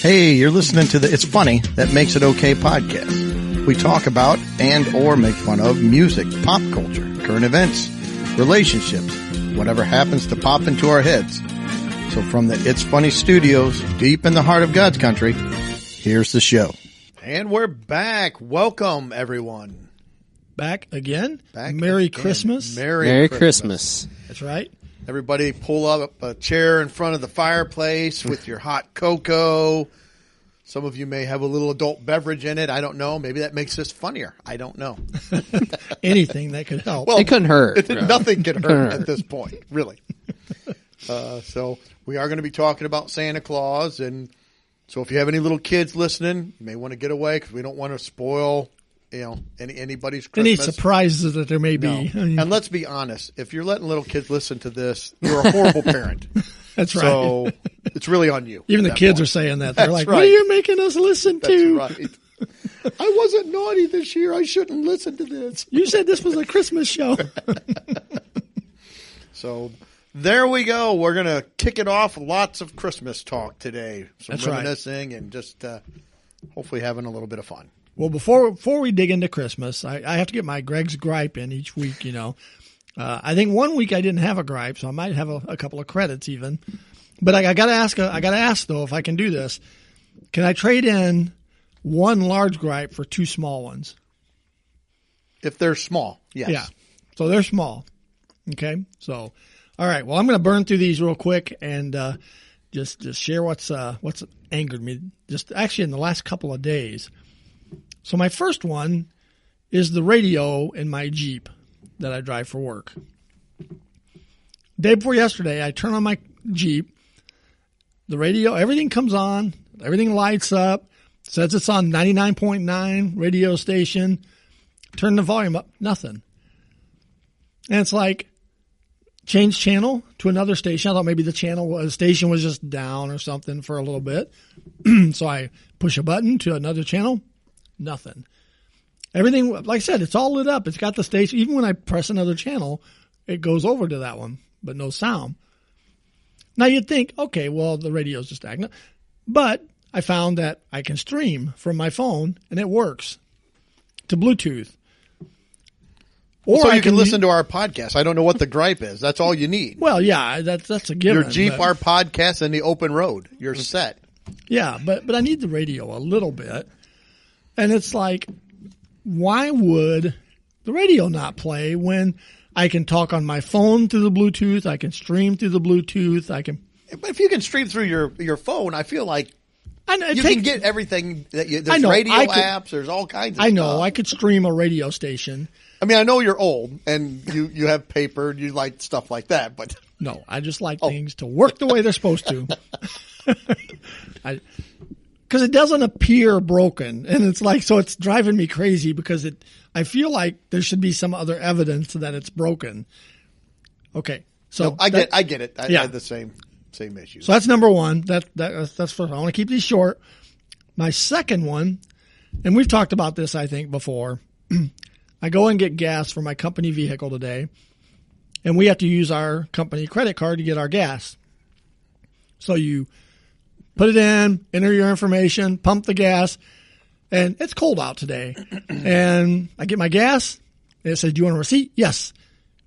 Hey, you're listening to the It's Funny That Makes It Okay podcast. We talk about and or make fun of music, pop culture, current events, relationships, whatever happens to pop into our heads. So from the It's Funny studios, deep in the heart of God's country, here's the show. And we're back. Welcome, everyone. Back again. Merry again. Christmas. Merry Christmas. That's right. Everybody pull up a chair in front of the fireplace with your hot cocoa. Some of you may have a little adult beverage in it. I don't know. Maybe that makes this funnier. I don't know. Anything that could help. Well, it couldn't hurt. Nothing can hurt at this point, really. So we are going to be talking about Santa Claus. And so if you have any little kids listening, you may want to get away because we don't want to spoil anybody's Christmas. Any surprises that there may be. No. And let's be honest, if you're letting little kids listen to this, you're a horrible parent. That's right. So it's really on you. Even the kids are saying that. They're That's like, right. what are you making us listen to? That's right. I wasn't naughty this year. I shouldn't listen to this. You said this was a Christmas show. So there we go. We're going to kick it off. Lots of Christmas talk today. Some That's right. reminiscing and just hopefully having a little bit of fun. Well, before we dig into Christmas, I have to get my Greg's gripe in each week, you know. I think one week I didn't have a gripe, so I might have a couple of credits even. But I got to ask though if I can do this. Can I trade in one large gripe for two small ones? If they're small, yes. Yeah. So they're small. Okay. So, all right. Well, I'm going to burn through these real quick and just share what's angered me just actually in the last couple of days. So my first one is the radio in my Jeep that I drive for work. Day before yesterday, I turn on my Jeep. The radio, everything comes on. Everything lights up. Says it's on 99.9 radio station. Turn the volume up. Nothing. And it's like, change channel to another station. I thought maybe the station was just down or something for a little bit. So I push a button to another channel. Nothing. Everything, like I said, it's all lit up. It's got the station. Even when I press another channel, it goes over to that one, but no sound. Now you'd think, okay, well, the radio's just acting up. But I found that I can stream from my phone, and it works to Bluetooth. Or so you can listen to our podcast. I don't know what the gripe is. That's all you need. Well, yeah, that's a given. Your Jeep, our podcast, and the open road. You're set. Yeah, but I need the radio a little bit. And it's like, why would the radio not play when I can talk on my phone through the Bluetooth? I can stream through the Bluetooth. But if you can stream through your phone, I feel like you can get everything. There's radio apps. There's all kinds of stuff. I know. I could stream a radio station. I mean, I know you're old and you have paper and you like stuff like that, but. No, I just like things to work the way they're supposed to. Because it doesn't appear broken, and it's like, so it's driving me crazy because I feel like there should be some other evidence that it's broken. Okay, so no, I get it. I had the same issue. So that's number one. That's first. I want to keep these short. My second one, and we've talked about this, I think, before. I go and get gas for my company vehicle today, and we have to use our company credit card to get our gas. So you put it in, enter your information, pump the gas, and it's cold out today. And I get my gas, and it says, do you want a receipt? Yes.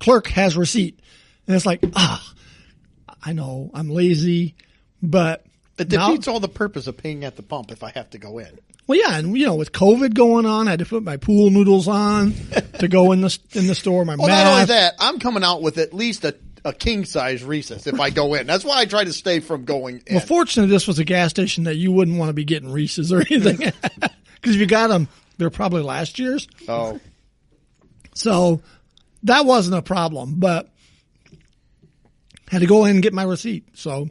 Clerk has receipt. And it's like, I know, I'm lazy, but it defeats all the purpose of paying at the pump if I have to go in. Well, yeah, and with COVID going on, I had to put my pool noodles on to go in the store. My well, mask. Not only that, I'm coming out with at least a king-size Reese's if I go in. That's why I try to stay from going in. Well, fortunately, this was a gas station that you wouldn't want to be getting Reese's or anything. Because if you got them, they're probably last year's. Oh. So that wasn't a problem, but had to go in and get my receipt. So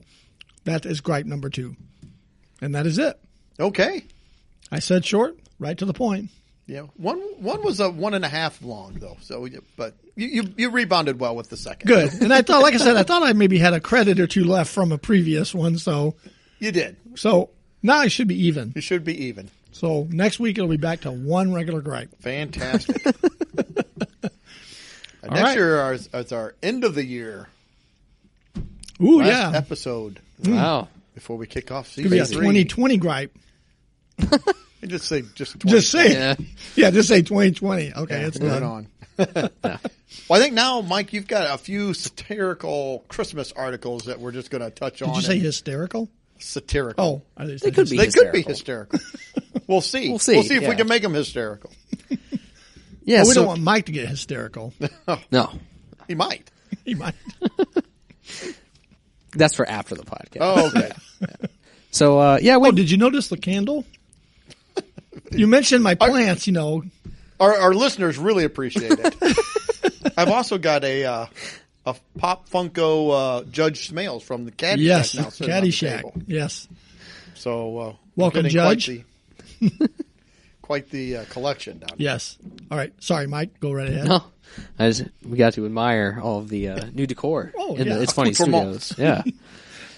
that is gripe number 2. And that is it. Okay. I said short, right to the point. Yeah, one was a 1.5 long though. So, but you rebounded well with the second. Good, and I thought, like I said, I maybe had a credit or two left from a previous one. So you did. So now I should be even. You should be even. So next week it'll be back to one regular gripe. Fantastic. Next year is our end of the year. Ooh, last yeah. episode. Wow. before we kick off Could be a season 3. 2020 gripe. And just say 2020. Just say it. Yeah, just say 2020. Okay, it's moving done. on. Well, I think now, Mike, you've got a few satirical Christmas articles that we're just going to touch on. Did you say hysterical? Satirical. Oh, They could could be hysterical. We'll see. We'll see, if we can make them hysterical. Yeah, we don't want Mike to get hysterical. No. He might. He might. That's for after the podcast. Oh, okay. So, Did you notice the candle? You mentioned my plants, Our listeners really appreciate it. I've also got a Pop Funko Judge Smales from the Caddyshack Yes, now sitting on the Caddyshack. table. Yes. So Welcome, getting Judge. Quite the collection down there. Yes. All right. Sorry, Mike. Go right ahead. No. We got to admire all of the new decor in yeah. the It's Funny For Studios. months. Yeah.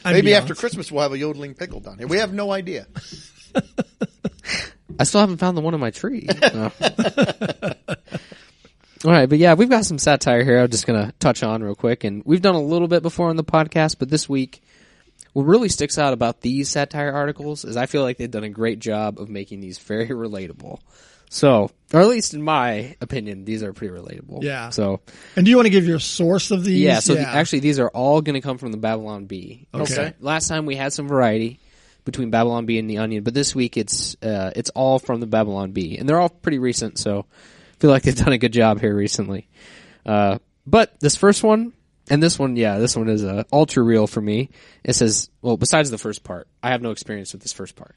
Maybe after Christmas we'll have a yodeling pickle down here. We have no idea. I still haven't found the one on my tree. No. All right, but yeah, we've got some satire here I'm just going to touch on real quick. And we've done a little bit before on the podcast, but this week, what really sticks out about these satire articles is I feel like they've done a great job of making these very relatable. So, or at least in my opinion, these are pretty relatable. Yeah. So, And do you want to give your source of these? yeah, so actually these are all going to come from the Babylon Bee. Okay. Last time we had some variety between Babylon Bee and the Onion, but this week it's all from the Babylon Bee. And they're all pretty recent, so I feel like they've done a good job here recently. But this first one, and this one is ultra real for me. It says, well, besides the first part, I have no experience with this first part.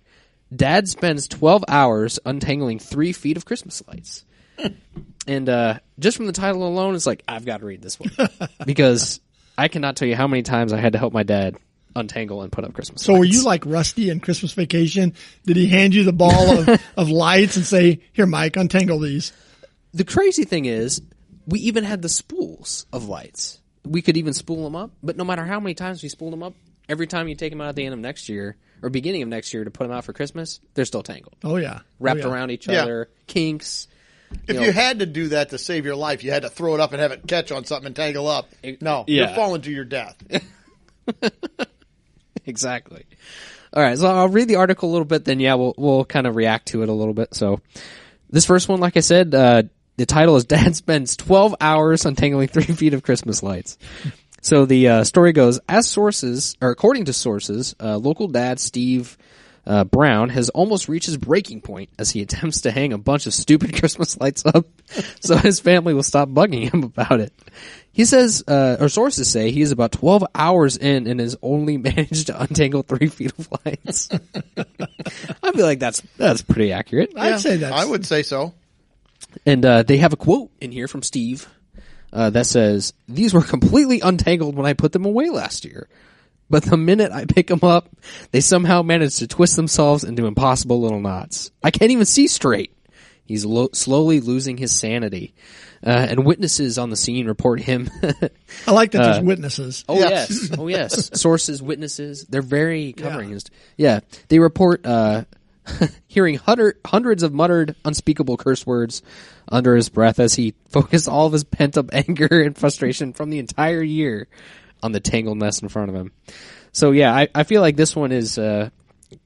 Dad spends 12 hours untangling 3 feet of Christmas lights. And just from the title alone, it's like, I've got to read this one. Because I cannot tell you how many times I had to help my dad untangle and put up Christmas lights. So were you like Rusty in Christmas Vacation? Did he hand you the ball of lights and say, here, Mike, untangle these? The crazy thing is, we even had the spools of lights. We could even spool them up, but no matter how many times we spooled them up, every time you take them out at the end of next year, or beginning of next year to put them out for Christmas, they're still tangled. Oh, yeah. Wrapped around each other, kinks. If you had to do that to save your life, you had to throw it up and have it catch on something and tangle up. No, you're falling to your death. Exactly. All right, so I'll read the article a little bit, then we'll kind of react to it a little bit. So this first one, like I said, the title is Dad Spends 12 Hours Untangling 3 Feet of Christmas Lights. So the story goes, according to sources, local dad Steve Brown has almost reached his breaking point as he attempts to hang a bunch of stupid Christmas lights up so his family will stop bugging him about it. He says, or sources say, he is about 12 hours in and has only managed to untangle 3 feet of lights. I feel like that's pretty accurate. I'd say that. I would say so. And they have a quote in here from Steve that says, "These were completely untangled when I put them away last year. But the minute I pick them up, they somehow manage to twist themselves into impossible little knots. I can't even see straight." He's slowly losing his sanity. And witnesses on the scene report him. I like that there's witnesses. Oh, yes. Oh, yes. Sources, witnesses. They're very covering his. Yeah. They report hearing hundreds of muttered, unspeakable curse words under his breath as he focused all of his pent-up anger and frustration from the entire year on the tangled mess in front of him. So, yeah, I feel like this one is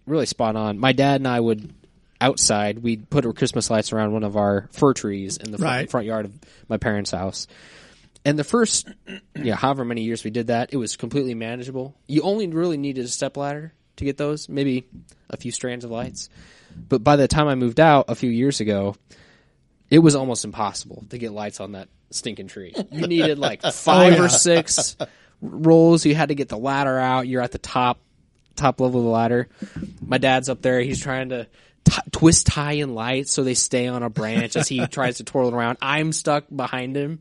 really spot on. My dad and I would, outside, we'd put our Christmas lights around one of our fir trees in the front yard of my parents' house. And the first, however many years we did that, it was completely manageable. You only really needed a stepladder to get those, maybe a few strands of lights. But by the time I moved out a few years ago, it was almost impossible to get lights on that stinking tree. You needed like 5 or 6 rolls. You had to get the ladder out. You're at the top level of the ladder. My dad's up there. He's trying to twist tie in lights so they stay on a branch as he tries to twirl it around. I'm stuck behind him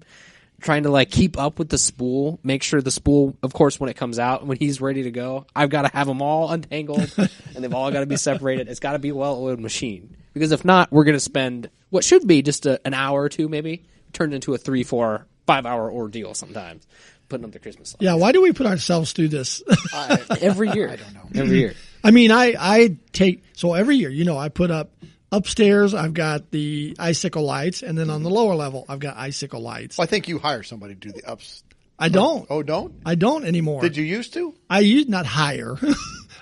trying to like keep up with the spool, make sure the spool, of course, when it comes out, when he's ready to go, I've got to have them all untangled and they've all got to be separated. It's got to be a well-oiled machine, because if not, we're going to spend what should be just an hour or two, maybe turned into a 3, 4, 5 hour ordeal sometimes putting up the Christmas lights. Yeah. Why do we put ourselves through this? Every year. I don't know. Every year. I mean, so every year, I put up upstairs, I've got the icicle lights, and then on the lower level, I've got icicle lights. Well, I think you hire somebody to do the ups. I don't. Oh, don't? I don't anymore. Did you used to? Not hire.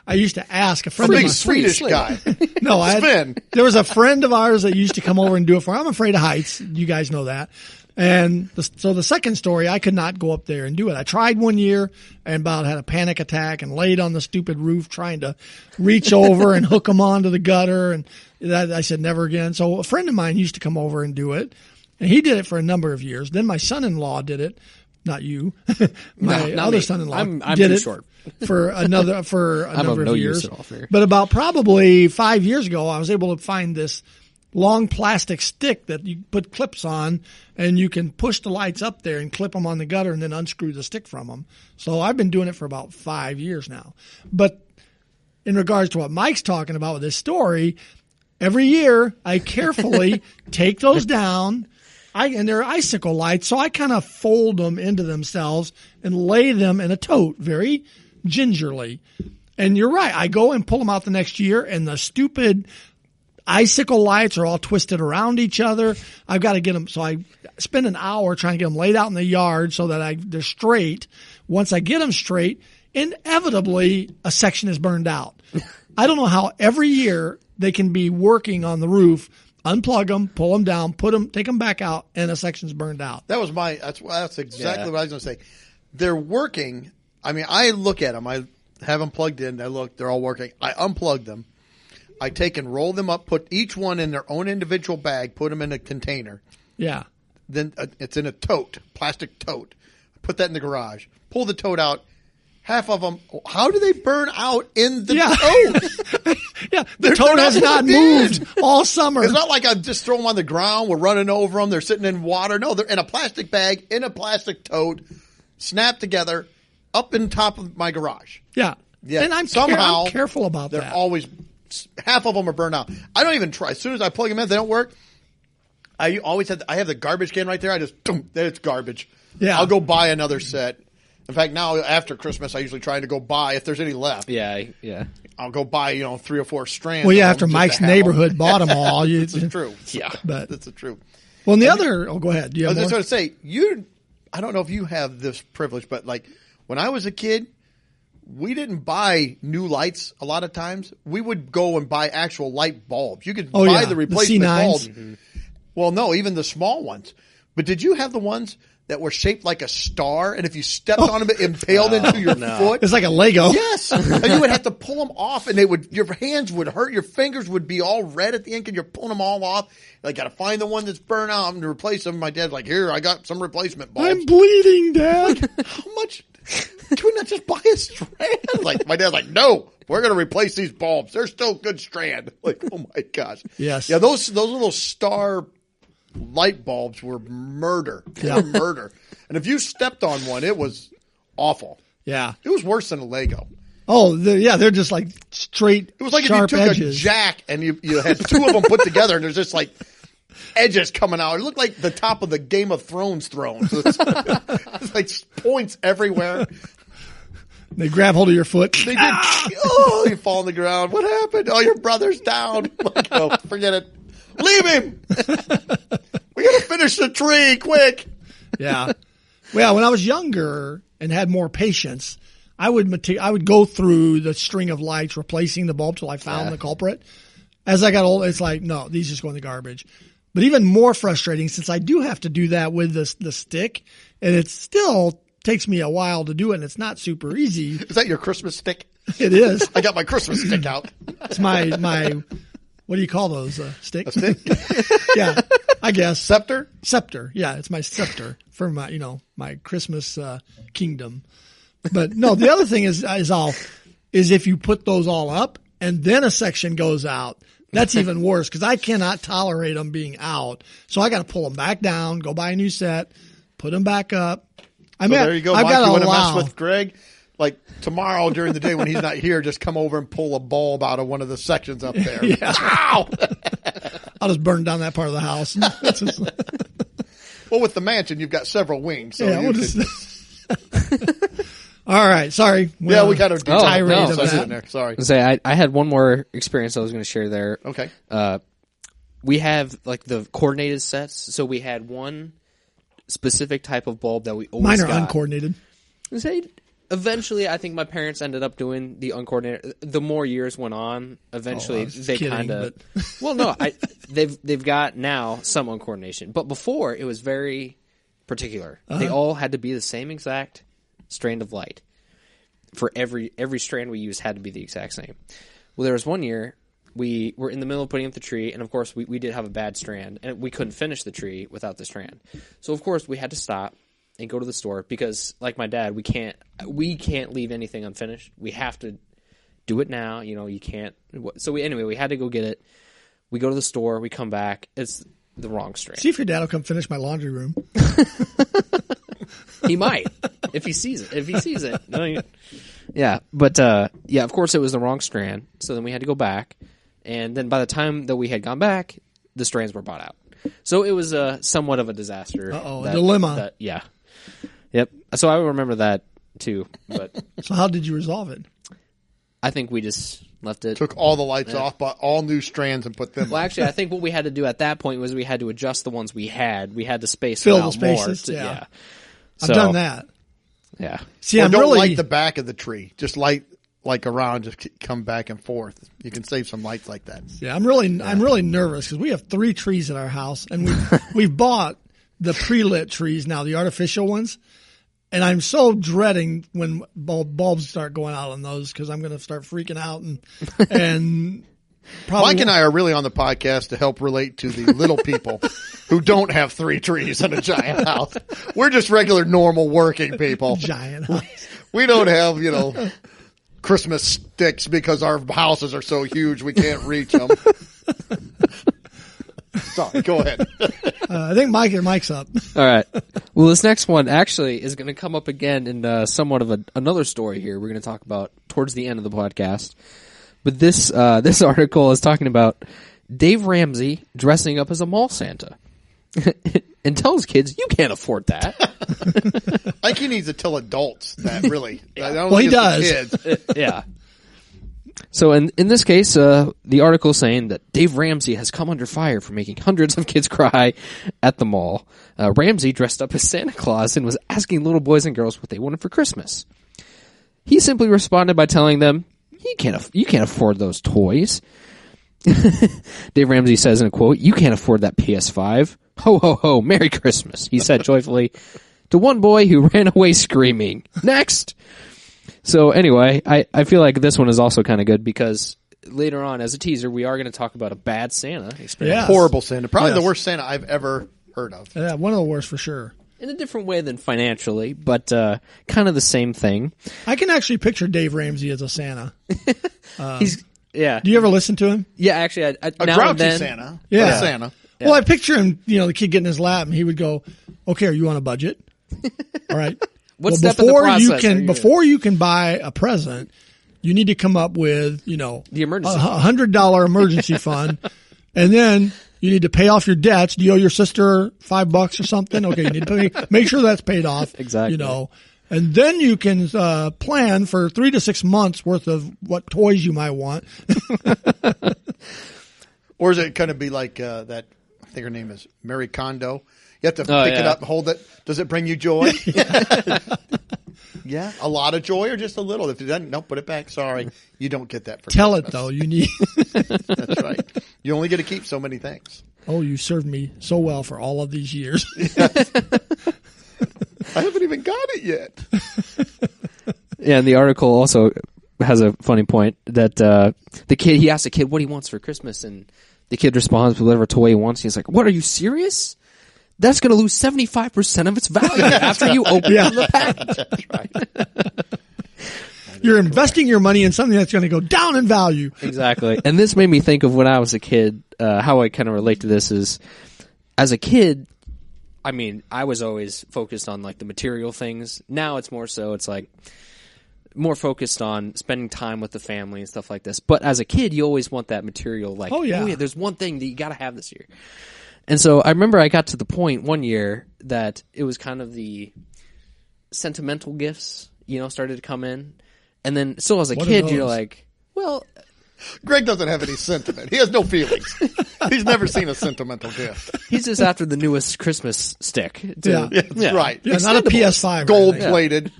I used to ask a friend A of big mine. Swedish guy. No, Sven. there was a friend of ours that used to come over and do it for. I'm afraid of heights. You guys know that. And so the second story, I could not go up there and do it. I tried one year and about had a panic attack and laid on the stupid roof trying to reach over and hook them onto the gutter. And I said never again. So a friend of mine used to come over and do it, and he did it for a number of years. Then my son-in-law did it. Not you. My not other me. son-in-law I'm did too it short. for a number of no years. use at all for- But about probably 5 years ago, I was able to find this long plastic stick that you put clips on, and you can push the lights up there and clip them on the gutter and then unscrew the stick from them. So I've been doing it for about 5 years now. But in regards to what Mike's talking about with this story, every year I carefully take those down. And they're icicle lights, so I kind of fold them into themselves and lay them in a tote very gingerly. And you're right. I go and pull them out the next year, and the stupid icicle lights are all twisted around each other. I've got to get them. So I spend an hour trying to get them laid out in the yard so that they're straight. Once I get them straight, inevitably a section is burned out. I don't know how every year they can be working on the roof, unplug them, pull them down, take them back out, and a section's burned out. That's exactly what I was going to say. They're working. I mean, I look at them. I have them plugged in. They're all working. I unplug them. I take and roll them up, put each one in their own individual bag, put them in a container. Yeah. Then it's in a tote, plastic tote. Put that in the garage. Pull the tote out. Half of them, how do they burn out in the tote? Yeah, the tote has not moved all summer. It's not like I just throw them on the ground. We're running over them. They're sitting in water. No, they're in a plastic bag, in a plastic tote, snapped together, up in top of my garage. Yeah. And I'm careful about they're that. Always, half of them are burned out. I don't even try. As soon as I plug them in, if they don't work, I have the garbage can right there. I just, it's garbage. Yeah. I'll go buy another set. In fact, now after Christmas, I usually try to go buy, if there's any left. Yeah. I'll go buy, 3 or 4 strands. Well, yeah, after Mike's neighborhood bought them all. This is true. Yeah. But That's true. well, and the other, go ahead. I was just going to say, I don't know if you have this privilege, but like when I was a kid, we didn't buy new lights a lot of times. We would go and buy actual light bulbs. You could buy the replacement bulbs. Mm-hmm. Well, no, even the small ones. But did you have the ones that were shaped like a star, and if you stepped on them, it impaled into your foot? It's like a Lego. Yes. And you would have to pull them off, and your hands would hurt. Your fingers would be all red at the end, and you're pulling them all off. I got to find the one that's burned out and to replace them. My dad's like, here, I got some replacement bulbs. I'm bleeding, Dad. How much? Can we not just buy a strand? Like, my dad's like, no, we're going to replace these bulbs. They're still good strand. Like, oh my gosh. Yes. Yeah, those little star light bulbs were murder. They were murder. And if you stepped on one, it was awful. Yeah. It was worse than a Lego. Oh, they're just like straight. It was like sharp if you took edges. a jack and you had 2 of them put together, and there's just like edges coming out. It looked like the top of the Game of Thrones throne. So it's like points everywhere. They grab hold of your foot. They did. Oh, you fall on the ground. What happened? Oh, your brother's down. Like, oh, forget it. Leave him. We got to finish the tree quick. Yeah. Well, when I was younger and had more patience, I would go through the string of lights, replacing the bulb till I found the culprit. As I got older, it's like, no, these just go in the garbage. But even more frustrating, since I do have to do that with the stick, and it still takes me a while to do it, and it's not super easy. Is that your Christmas stick? It is. I got my Christmas stick out. It's my what do you call those? Stick? A stick? Yeah, I guess. Scepter? Scepter. Yeah, it's my scepter for my, my Christmas kingdom. But no, the other thing is if you put those all up and then a section goes out, that's even worse because I cannot tolerate them being out. So I got to pull them back down, go buy a new set, put them back up. There you go, Mike. You want to mess with Greg? Like tomorrow during the day when he's not here, just come over and pull a bulb out of one of the sections up there. Yeah. Ow! I'll just burn down that part of the house. Well, with the mansion, you've got several wings. So yeah, we'll just... All right, sorry. We got a tirade of that. there. Sorry. I had one more experience I was going to share there. Okay. We have like the coordinated sets, so we had one specific type of bulb that we always got. Mine are uncoordinated. Eventually, I think my parents ended up doing the uncoordinated. The more years went on, eventually they kind of. Well, no, they've got now some uncoordination, but before it was very particular. They all had to be the same exact strand of light. For every strand we used had to be the exact same. Well, there was one year we were in the middle of putting up the tree, and of course we did have a bad strand, and we couldn't finish the tree without the strand. So of course we had to stop and go to the store because, like my dad, we can't leave anything unfinished. We have to do it now. You can't. So we had to go get it. We go to the store. We come back. It's the wrong strand. See if your dad will come finish my laundry room. He might if he sees it. Yeah, but of course it was the wrong strand. So then we had to go back, and then by the time that we had gone back, the strands were bought out. So it was somewhat of a disaster. A dilemma. Yeah. Yep. So I remember that too. But so how did you resolve it? I think we just left it. Took all the lights off, bought all new strands, and put them. Well, actually, I think what we had to do at that point was we had to adjust the ones we had. We had to space fill them the out spaces. more. Yeah. So, I've done that. Yeah. See, or don't light the back of the tree. Just light around. Just come back and forth. You can save some lights like that. Yeah, I'm really nervous because we have 3 trees at our house, and we've bought the pre-lit trees now, the artificial ones. And I'm so dreading when bulbs start going out on those because I'm going to start freaking out and probably Mike and I are really on the podcast to help relate to the little people who don't have 3 trees in a giant house. We're just regular, normal, working people. Giant house. We don't have, Christmas sticks because our houses are so huge we can't reach them. Sorry, go ahead. I think Mike's up. All right. Well, this next one actually is going to come up again in somewhat of another story here we're going to talk about towards the end of the podcast. But this article is talking about Dave Ramsey dressing up as a mall Santa and tells kids, you can't afford that. I think he needs to tell adults that, really. I don't Well, think he it's the does. kids. Yeah. So in this case, the article is saying that Dave Ramsey has come under fire for making hundreds of kids cry at the mall. Ramsey dressed up as Santa Claus and was asking little boys and girls what they wanted for Christmas. He simply responded by telling them, you can't afford those toys. Dave Ramsey says in a quote, you can't afford that PS5. Ho, ho, ho, Merry Christmas, he said joyfully to one boy who ran away screaming. Next! So anyway, I feel like this one is also kind of good because later on, as a teaser, we are going to talk about a bad Santa experience. Yes. Horrible Santa. Probably the worst Santa I've ever heard of. Yeah, one of the worst for sure. In a different way than financially, but kind of the same thing. I can actually picture Dave Ramsey as a Santa. Yeah. Do you ever listen to him? Yeah, actually, A now and grouchy then, Santa. Yeah. But a Santa. Well, I picture him, the kid getting his lap, and he would go, okay, are you on a budget? All right. What step in the process before you can buy a present, you need to come up with, the emergency $100 emergency fund, and then you need to pay off your debts. Do you owe your sister $5 or something? Okay, you need to make sure that's paid off. Exactly. And then you can plan for 3 to 6 months worth of what toys you might want. Or is it kind of be like that? I think her name is Mary Kondo. You have to pick it up and hold it. Does it bring you joy? Yeah. A lot of joy or just a little? If it doesn't, no, put it back. Sorry. You don't get that for Tell Christmas. it, though. You need. That's right. You only get to keep so many things. Oh, you served me so well for all of these years. I haven't even got it yet. Yeah, and the article also has a funny point that he asked the kid what he wants for Christmas, and the kid responds with whatever toy he wants. He's like, "What, are you serious? That's going to lose 75% of its value after you open the package." That's right. You're investing your money in something that's going to go down in value. Exactly. And this made me think of when I was a kid, how I kind of relate to this is, as a kid, I mean, I was always focused on like the material things. Now it's more so, it's like more focused on spending time with the family and stuff like this. But as a kid, you always want that material, like, oh yeah, there's one thing that you got to have this year. And so I remember I got to the point one year that it was kind of the sentimental gifts, started to come in. And then, so as a kid, you're like, well... Greg doesn't have any sentiment. He has no feelings. He's never seen a sentimental gift. He's just after the newest Christmas stick. That's right. Yeah, not a PS5. Gold-plated.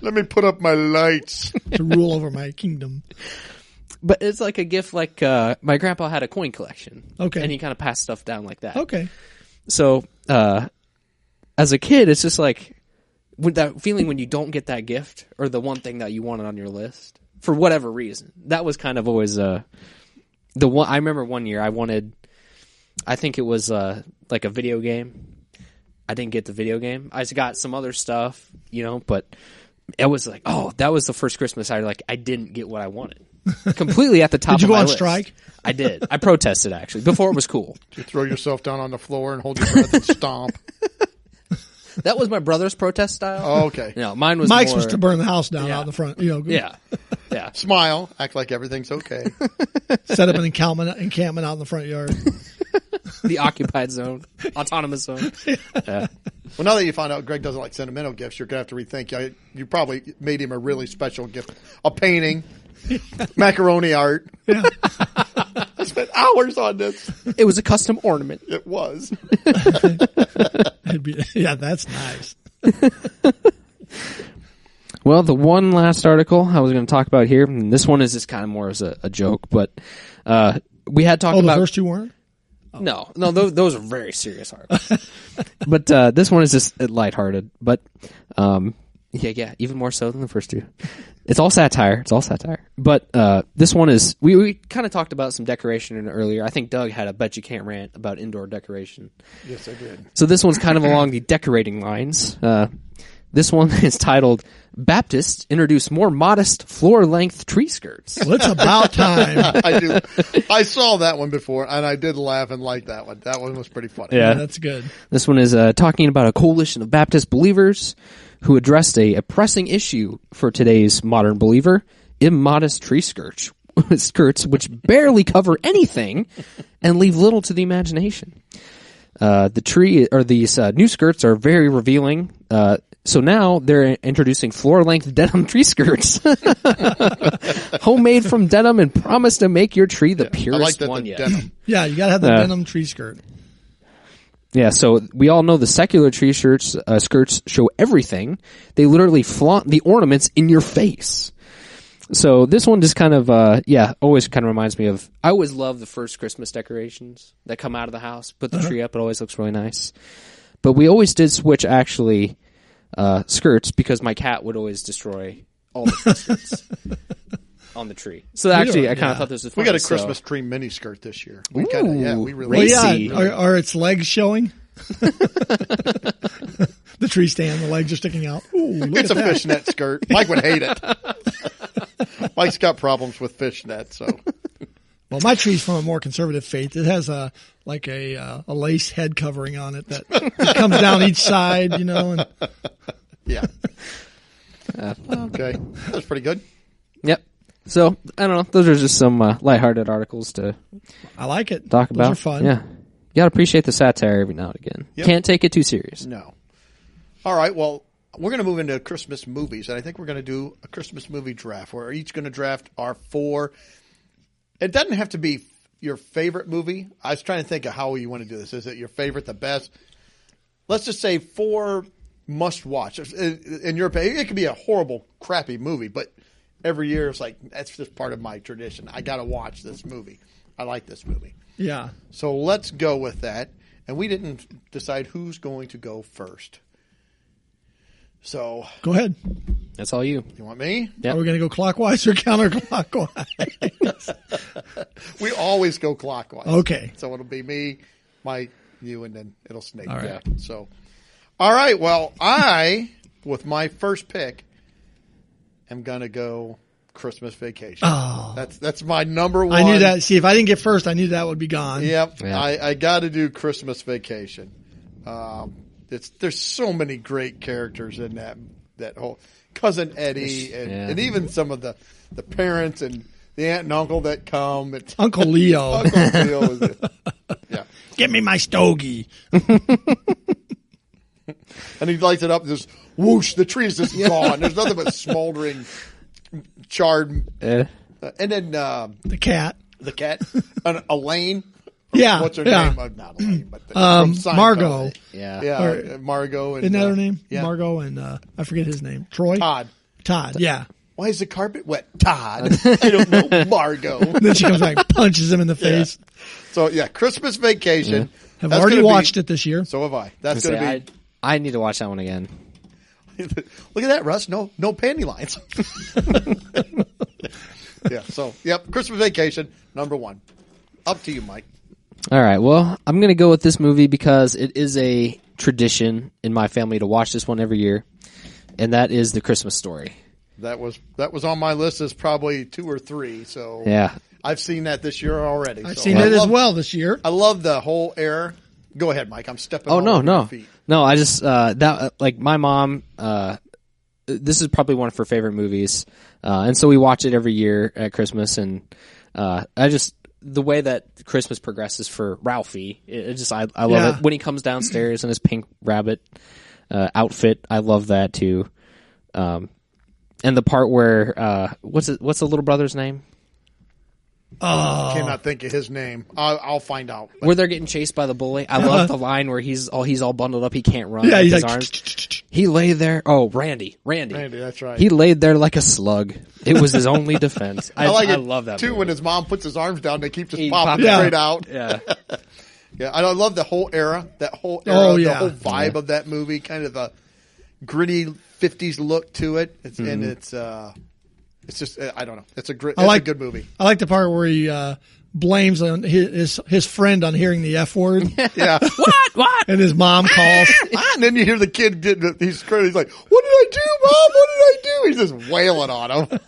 Let me put up my lights. To rule over my kingdom. But it's like a gift. Like my grandpa had a coin collection. Okay. And he kind of passed stuff down like that. Okay. So as a kid, it's just like with that feeling when you don't get that gift or the one thing that you wanted on your list for whatever reason. That was kind of always the one. I remember one year I wanted. I think it was like a video game. I didn't get the video game. I just got some other stuff, but it was like, oh, that was the first Christmas I didn't get what I wanted. Completely at the top Did you of my go on list. strike? I did. I protested, actually, before it was cool. You throw yourself down on the floor and hold your breath and stomp. That was my brother's protest style. Oh, okay. Mine was Mike's more, was to burn the house down Yeah. out in the front. Yeah. Yeah. Smile. Act like everything's okay. Set up an encampment out in the front yard. The occupied zone. Autonomous zone. Yeah. Well, now that you find out Greg doesn't like sentimental gifts, you're going to have to rethink. You probably made him a really special gift. A painting. Macaroni art. Yeah. I spent hours on this. It was a custom ornament. It was. Yeah, that's nice. Well, the one last article I was going to talk about here, and this one is just kind of more as a joke, but we had talked Oh, the about... first two weren't? No, those are very serious articles. But this one is just lighthearted. But yeah, even more so than the first two. It's all satire. But this one is we kind of talked about some decoration earlier. I think Doug had a bet you can't rant about indoor decoration. Yes, I did. So this one's kind of along the decorating lines. This one is titled "Baptists Introduce More Modest Floor-Length Tree Skirts." Well, it's about time. I do. I saw that one before, and I did laugh and like that one. That one was pretty funny. Yeah, that's good. This one is talking about a coalition of Baptist believers who addressed a pressing issue for today's modern believer: immodest tree skirts, which barely cover anything and leave little to the imagination. These new skirts are very revealing. So now they're introducing floor-length denim tree skirts, homemade from denim, and promise to make your tree the purest I like that, one the yet. denim. Yeah, you got to have the denim tree skirt. Yeah, so we all know the secular tree skirts show everything. They literally flaunt the ornaments in your face. So this one just kind of, always kind of reminds me of, I always love the first Christmas decorations that come out of the house. Put the tree up, it always looks really nice. But we always did switch, actually, skirts because my cat would always destroy all the tree skirts on the tree. So actually, I kind of thought this was funny. We got a Christmas tree mini skirt this year. We really racy. Well, yeah, are its legs showing? The tree stand, the legs are sticking out. Ooh, look It's at a that. fishnet skirt. Mike would hate it. Mike's got problems with fishnet, so. Well, my tree's from a more conservative faith. It has a lace head covering on it that comes down each side, And Yeah. Okay. That's pretty good. Yep. So, I don't know. Those are just some lighthearted articles to I like it. talk Those about. are fun. Yeah. You got to appreciate the satire every now and again. Yep. Can't take it too serious. No. All right. Well, we're going to move into Christmas movies, and I think we're going to do a Christmas movie draft. We're each going to draft our 4. It doesn't have to be your favorite movie. I was trying to think of how you want to do this. Is it your favorite, the best? Let's just say 4 must-watch. In your opinion, it could be a horrible, crappy movie, but every year it's like, that's just part of my tradition. I got to watch this movie. I like this movie. Yeah. So let's go with that. And we didn't decide who's going to go first. So, Go ahead. That's all you. you want me? Yep. Are we going to go clockwise or counterclockwise? We always go clockwise. Okay. So it'll be me, Mike, you, and then it'll snake. All right. Yeah. So, all right. Well, with my first pick, am going to go Christmas Vacation. Oh. That's my number one. I knew that. See, if I didn't get first, I knew that would be gone. Yep. Yeah. I got to do Christmas Vacation. There's so many great characters in that whole Cousin Eddie and even some of the parents and the aunt and uncle that come. Uncle Leo. Uncle Leo is it. Yeah. Get me my stogie. And he lights it up, just whoosh, the tree is just gone. There's nothing but smoldering, charred. And then The cat. the cat, Elaine Yeah, what's her yeah. name? Not Elaine, but from Seinfeld. Margot. Yeah. Yeah, Margot. And, Isn't that her name? Yeah. Margot and I forget his name. Troy? Todd. Yeah. Why is the carpet wet? Todd. I don't know. Margot. Then she comes back and punches him in the face. So, yeah, Christmas Vacation. Have That's already gonna watched be, it this year. So have I. That's going to be. I need to watch that one again. Look at that, Russ. No panty lines. Yeah. So, yep. Christmas Vacation, number 1. Up to you, Mike. All right. Well, I'm going to go with this movie because it is a tradition in my family to watch this one every year, and that is The Christmas Story. That was on my list as probably 2 or 3. So Yeah. I've seen that this year already. I've so seen it as well this year. I love the whole era. Go ahead, Mike. I'm stepping. Oh, all over no. your feet. No, I just, like my mom, this is probably one of her favorite movies. And so we watch it every year at Christmas. And, the way that Christmas progresses for Ralphie, I love it. When he comes downstairs in his pink rabbit, outfit, I love that too. And the part where, what's the little brother's name? Cannot think of his name. I'll find out. Where they're getting chased by the bully. I love the line where he's all bundled up. He can't run. Yeah, with he's his like, arms. He lay there. Oh, Randy, That's right. He laid there like a slug. It was his only defense. I love that too. movie. When his mom puts his arms down, they keep just He popping popped straight out. Yeah. Yeah, and I love the whole era. That whole era. Oh, The yeah. whole vibe of that movie. Kind of a gritty 50s look to it. And it's just I don't know. It's a good movie. I like the part where he blames on his friend on hearing the F word. Yeah. What? And his mom calls. And then you hear the kid he's like, "What did I do, Mom? What did I do?" He's just wailing on him.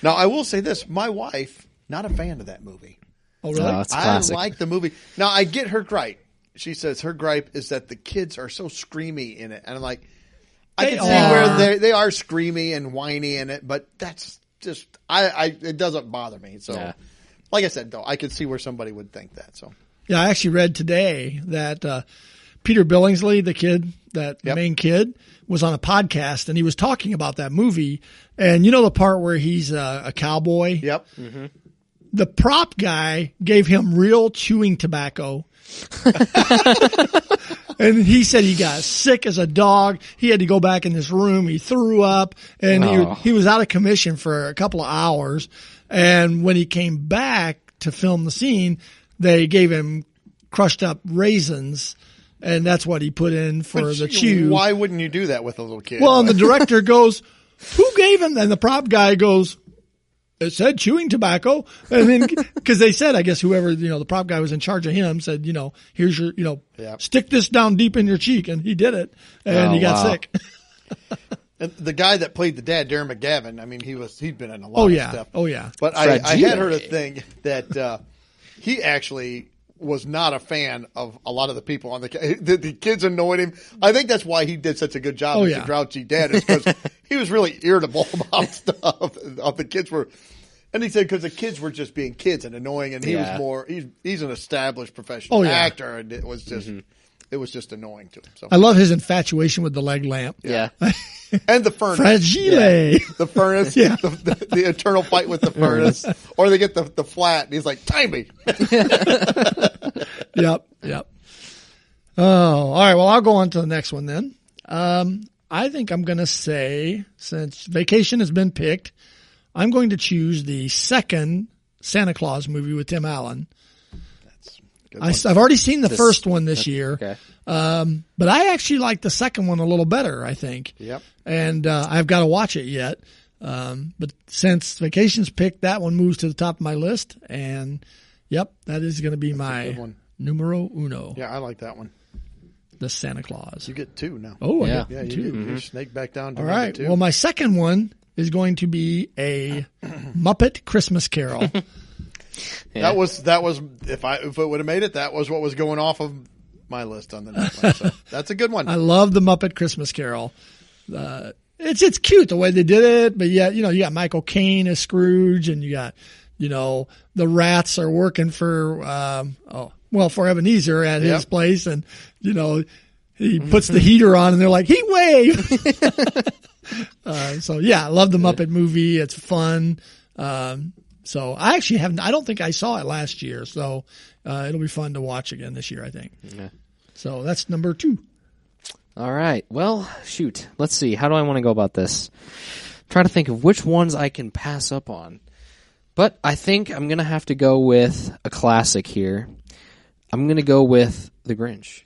Now, I will say this. My wife, not a fan of that movie. Oh, really? It's I classic. like the movie. Now, I get her gripe. She says her gripe is that the kids are so screamy in it. And I'm like, I They can see are. where they are screamy and whiny in it, but that's just, it doesn't bother me. So, Yeah. like I said, though, I could see where somebody would think that. So, Yeah, I actually read today that Peter Billingsley, the main kid, was on a podcast and he was talking about that movie. And you know the part where he's a cowboy? yep. The prop guy gave him real chewing tobacco. And he said he got sick as a dog. He had to go back in this room. He threw up and he was out of commission for a couple of hours. And when he came back to film the scene, they gave him crushed up raisins. And that's what he put in for the chew. Why wouldn't you do that with a little kid? Well, and the director goes, "Who gave him?" And the prop guy goes, "It said chewing tobacco." And then, because they said, I guess whoever, the prop guy was in charge of him said, here's your, stick this down deep in your cheek. And he did it. And he got sick. And the guy that played the dad, Darren McGavin, I mean, he'd been in a lot of stuff. Oh, yeah. But I had heard a thing that he actually was not a fan of a lot of the people on the kids annoyed him. I think that's why he did such a good job as a grouchy dad, is because he was really irritable about stuff. The kids were, and he said because the kids were just being kids and annoying, and he was more. He's an established professional actor, and it was just it was just annoying to him. So I love his infatuation with the leg lamp. Yeah. And the furnace. Fragile. Yeah. The furnace. The eternal fight with the furnace. Or they get the flat and he's like, time me. Yep. Oh, all right. Well, I'll go on to the next one then. I think I'm going to say, since Vacation has been picked, I'm going to choose the second Santa Claus movie with Tim Allen. I've already seen the first one this year. Okay. But I actually like the second one a little better, I think. Yep. And I've got to watch it yet. But since Vacation's picked, that one moves to the top of my list. And, yep, that is going to be my numero uno. Yeah, I like that one. The Santa Claus. You get 2 now. Oh, Yeah. I Yeah, get you two. do. You snake back down to All number right. 2. Well, my second one is going to be a Muppet Christmas Carol. That was if it would have made it, that was what was going off of my list on the next one. So that's a good one. I love the Muppet Christmas Carol. It's cute the way they did it, but yeah, you got Michael Caine as Scrooge, and you got, the rats are working for for Ebenezer at his place, and he puts the heater on, and they're like, heat wave. So yeah, I love the Muppet movie. It's fun. So I actually haven't. I don't think I saw it last year. So it'll be fun to watch again this year, I think. Yeah. So that's number 2. All right. Well, shoot. Let's see. How do I want to go about this? Try to think of which ones I can pass up on. But I think I'm going to have to go with a classic here. I'm going to go with The Grinch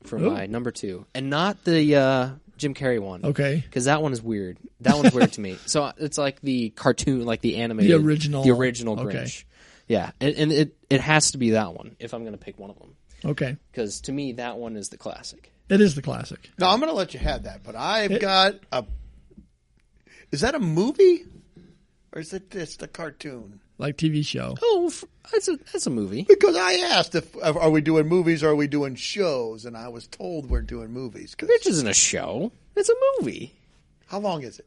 for my number 2. And not the Jim Carrey one. Okay. Because that one is weird. That one's weird to me. So it's like the cartoon, like the animated. The original. The original Okay. Grinch. Yeah. And it has to be that one if I'm going to pick one of them. Okay. Because to me, that one is the classic. It is the classic. No, I'm going to let you have that, but I've got a. Is that a movie, or is it just a cartoon? Like TV show. Oh, that's a movie. Because I asked if are we doing movies or are we doing shows, and I was told we're doing movies. Grinch isn't a show. It's a movie. How long is it?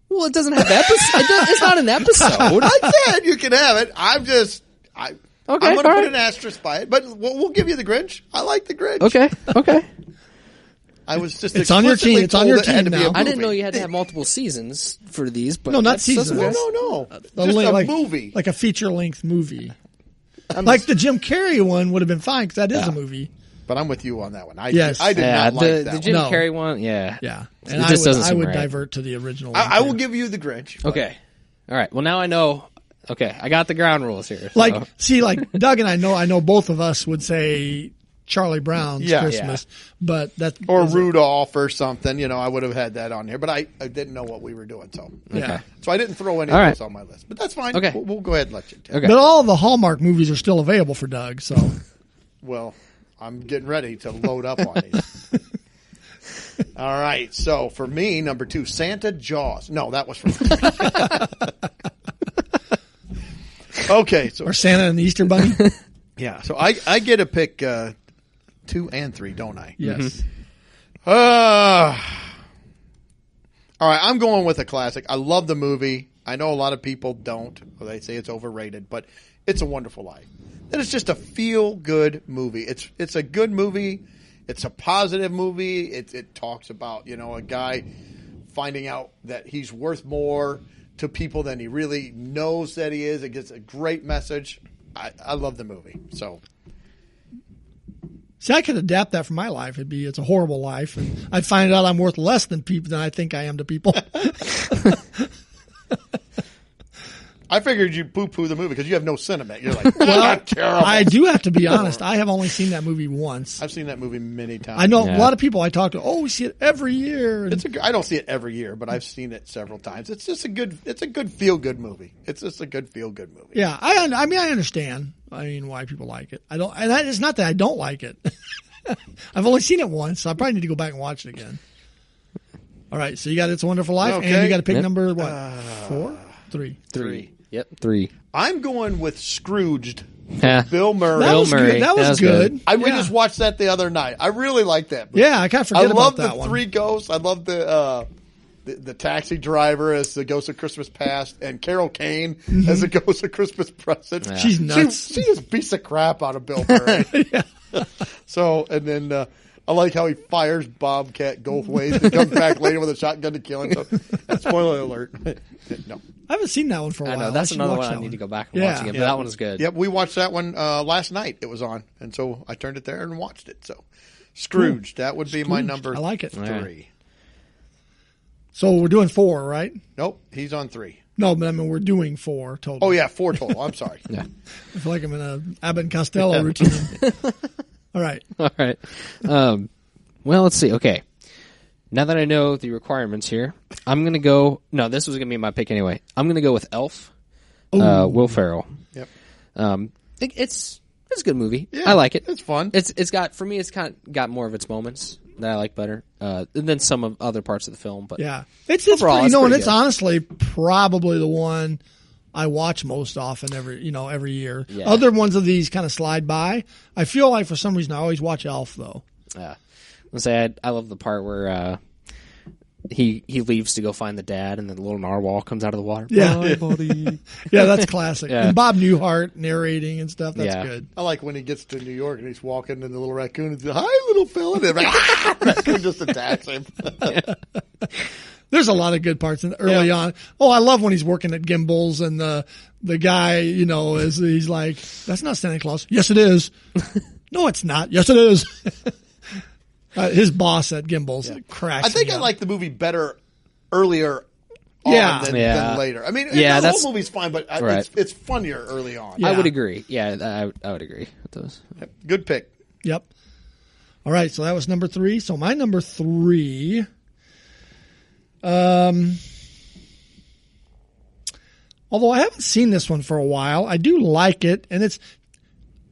Well, it doesn't have episodes. It's not an episode. I said you can have it. I'm going to put an asterisk by it, but we'll give you the Grinch. I like the Grinch. Okay. I was just It's on your team. It's on your team now. I didn't know you had to have multiple seasons for these. But No, not that's seasons. okay. No. Just a movie. Like a feature-length movie. Like the Jim Carrey one would have been fine because that is a movie. But I'm with you on that one. I Yes. did not like that the one. Jim No. Carrey one. Yeah. Yeah. It And just doesn't I seem would right. divert to the original one. I will too. give you the Grinch. but- Okay. All right. Well, now I know. Okay, I got the ground rules here. Like, so. see, like Doug and I know both of us would say Charlie Brown's Yeah. Christmas, but that Or Rudolph or something. I would have had that on here, but I didn't know what we were doing, so yeah. so I didn't throw any All of right. those on my list. But that's fine. Okay. We'll go ahead and let you. Okay. But all the Hallmark movies are still available for Doug. So Well, I'm getting ready to load up on these. All right. So for me, number 2, Santa Jaws. No, that was for me. Okay. So or Santa and the Easter Bunny. yeah. So I get to pick 2 and 3, don't I? Yes. All right, I'm going with a classic. I love the movie. I know a lot of people don't, or they say it's overrated, but It's a Wonderful Life. And it's just a feel-good movie. It's a good movie. It's a positive movie. It talks about, a guy finding out that he's worth more to people than he really knows that he is. It gets a great message. I love the movie. So See, I could adapt that for my life. It's a horrible life, and I'd find out I'm worth less than I think I am to people. I figured you'd poo-poo the movie because you have no sentiment. You're like, that's terrible. I do have to be honest. I have only seen that movie once. I've seen that movie many times. I know Yeah. a lot of people I talk to. Oh, we see it every year. And I don't see it every year, but I've seen it several times. It's just a good feel-good movie. It's just a good feel-good movie. yeah, I understand. Why people like it. I don't, and it's not that I don't like it. I've only seen it once, so I probably need to go back and watch it again. All right, so you got It's a Wonderful Life, Okay. and you got to pick Yep. number what? 4, 3. 3. Yep, 3. I'm going with Scrooged. Yeah. Bill Murray. That Bill was Murray. good. That was good. We Yeah. just watched that the other night. I really like that movie. Yeah, I kind of I forget love about the that one. 3 ghosts. I love the taxi driver as the Ghost of Christmas Past, and Carol Kane as the Ghost of Christmas Present. Yeah. She's nuts. She just beats the crap out of Bill Murray. So, and then I like how he fires Bobcat Goldthwait and comes back later with a shotgun to kill him. So, spoiler alert. No. I haven't seen that one for a I while. know that's should another watch one I that need to one. go back and Yeah. watch again. But Yeah. that one is good. Yep, we watched that one last night. It was on, and so I turned it there and watched it. So, Scrooge, that would be my Scrooged. number. I like it. 3. So we're doing 4, right? Nope, he's on 3. No, but we're doing 4 total. Oh yeah, 4 total. I'm sorry. Yeah. I feel like I'm in a Abbott and Costello routine. All right. All right. Well, let's see. Okay. Now that I know the requirements here, I'm going to go. No, this was going to be my pick anyway. I'm going to go with Elf. Will Ferrell. Yep. It's a good movie. Yeah, I like it. it's fun. It's got, for me, it's kind of got more of its moments that I like better than some of other parts of the film. But Yeah. It's Overall, pretty, it's and pretty it's good. honestly probably the one I watch most often every year. Yeah. Other ones of these kind of slide by. I feel like for some reason I always watch Elf though. Let's say I love the part where he leaves to go find the dad, and then the little narwhal comes out of the water. Yeah. Bye, buddy. Yeah, that's classic. Yeah. And Bob Newhart narrating and stuff. That's Yeah. good. I like when he gets to New York and he's walking and the little raccoon and says, "Hi, little fella." And the raccoon just attacks him. There's a lot of good parts early on. Oh, I love when he's working at Gimbals and the guy, he's like, "That's not Santa Claus." "Yes, it is." "No, it's not." "Yes, it is." His boss at Gimbals cracks. I think me I up. like the movie better earlier on than later. I mean, the whole movie's fine, but it's funnier early on. Yeah. I would agree. Yeah, I would agree with those. Yep. Good pick. Yep. All right, so that was number 3. So my number 3, although I haven't seen this one for a while, I do like it, and it's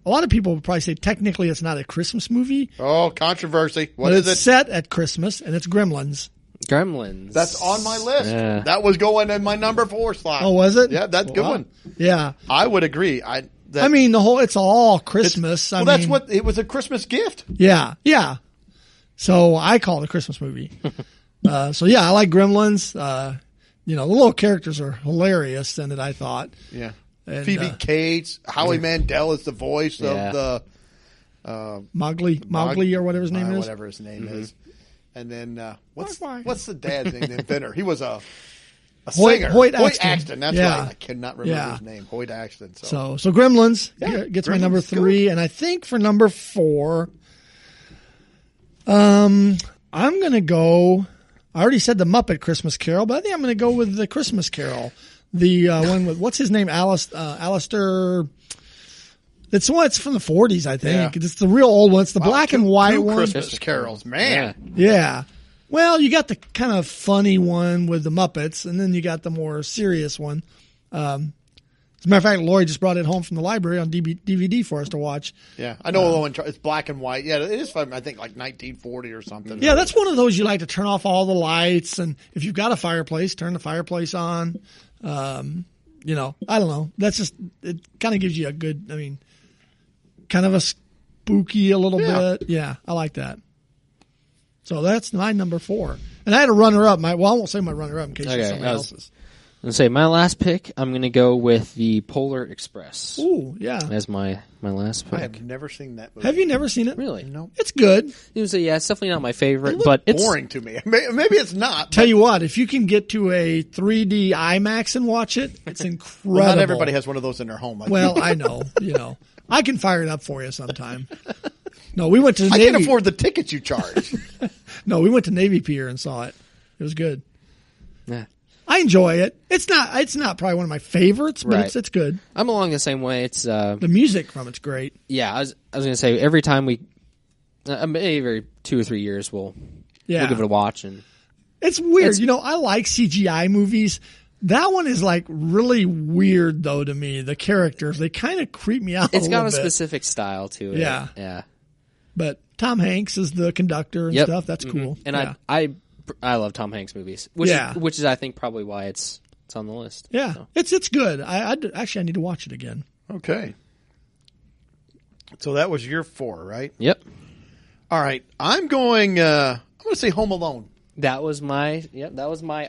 a lot of people would probably say technically it's not a Christmas movie. Oh, controversy! What but is it's it? set at Christmas, and it's Gremlins. Gremlins. That's on my list. Yeah. That was going in my number 4 slot. Oh, was it? Yeah, that's a good one. Yeah. I would agree. It's all Christmas. That's what it was, a Christmas gift. Yeah, yeah. So I call it a Christmas movie. So yeah, I like Gremlins. The little characters are hilarious in it, I thought. Yeah. And, Phoebe Cates, Howie Mandel is the voice of the Mowgli or whatever his name is. Whatever his name is. And then what's the dad's name? The inventor. He was a singer. Hoyt Axton. Axton. That's Yeah. right. I cannot remember his name. Hoyt Axton. So Gremlins gets my Gremlins number is 3, and I think for number 4, I'm gonna go. I already said the Muppet Christmas Carol, but I think I'm gonna go with the Christmas Carol. The one with what's his name? Alistair. It's from the 40s, I think. Yeah. It's the real old one. It's the black and white one. Christmas carols, man. Yeah. Well, you got the kind of funny one with the Muppets, and then you got the more serious one. As a matter of fact, Lori just brought it home from the library on DVD for us to watch. Yeah, I know the one. It's black and white. Yeah, it is from, I think, like 1940 or something. Yeah, that's one of those you like to turn off all the lights, and if you've got a fireplace, turn the fireplace on. I don't know. That's just, it kind of gives you a good, kind of a spooky a little bit. Yeah, I like that. So that's my number 4. And I had a runner-up. I won't say my runner-up in case it's somebody else's. I'm going to say my last pick, I'm going to go with the Polar Express. Ooh, yeah. As my last pick. I have never seen that movie. Have you never seen it? Really? No. It's good. It's definitely not my favorite, It but looks it's boring to me. Maybe it's not. Tell you what, if you can get to a 3D IMAX and watch it, it's incredible. Well, not everybody has one of those in their home. Well, I know. I can fire it up for you sometime. No, we went to the I Navy. can't afford the tickets you charge. No, we went to Navy Pier and saw it. It was good. Yeah. I enjoy it. It's not probably one of my favorites, but it's good. I'm along the same way. It's the music from it's great. Yeah, I was going to say every time we maybe every 2 or 3 years we'll give it a watch, and it's weird. I like CGI movies. That one is like really weird though to me. The characters, they kind of creep me out. It's got a bit. specific style to it. Yeah. Yeah. But Tom Hanks is the conductor and stuff. That's cool. And I love Tom Hanks movies, which is I think probably why it's on the list. Yeah, so. it's good. I need to watch it again. Okay. So that was your 4, right? Yep. All right. I'm going to say Home Alone. That was my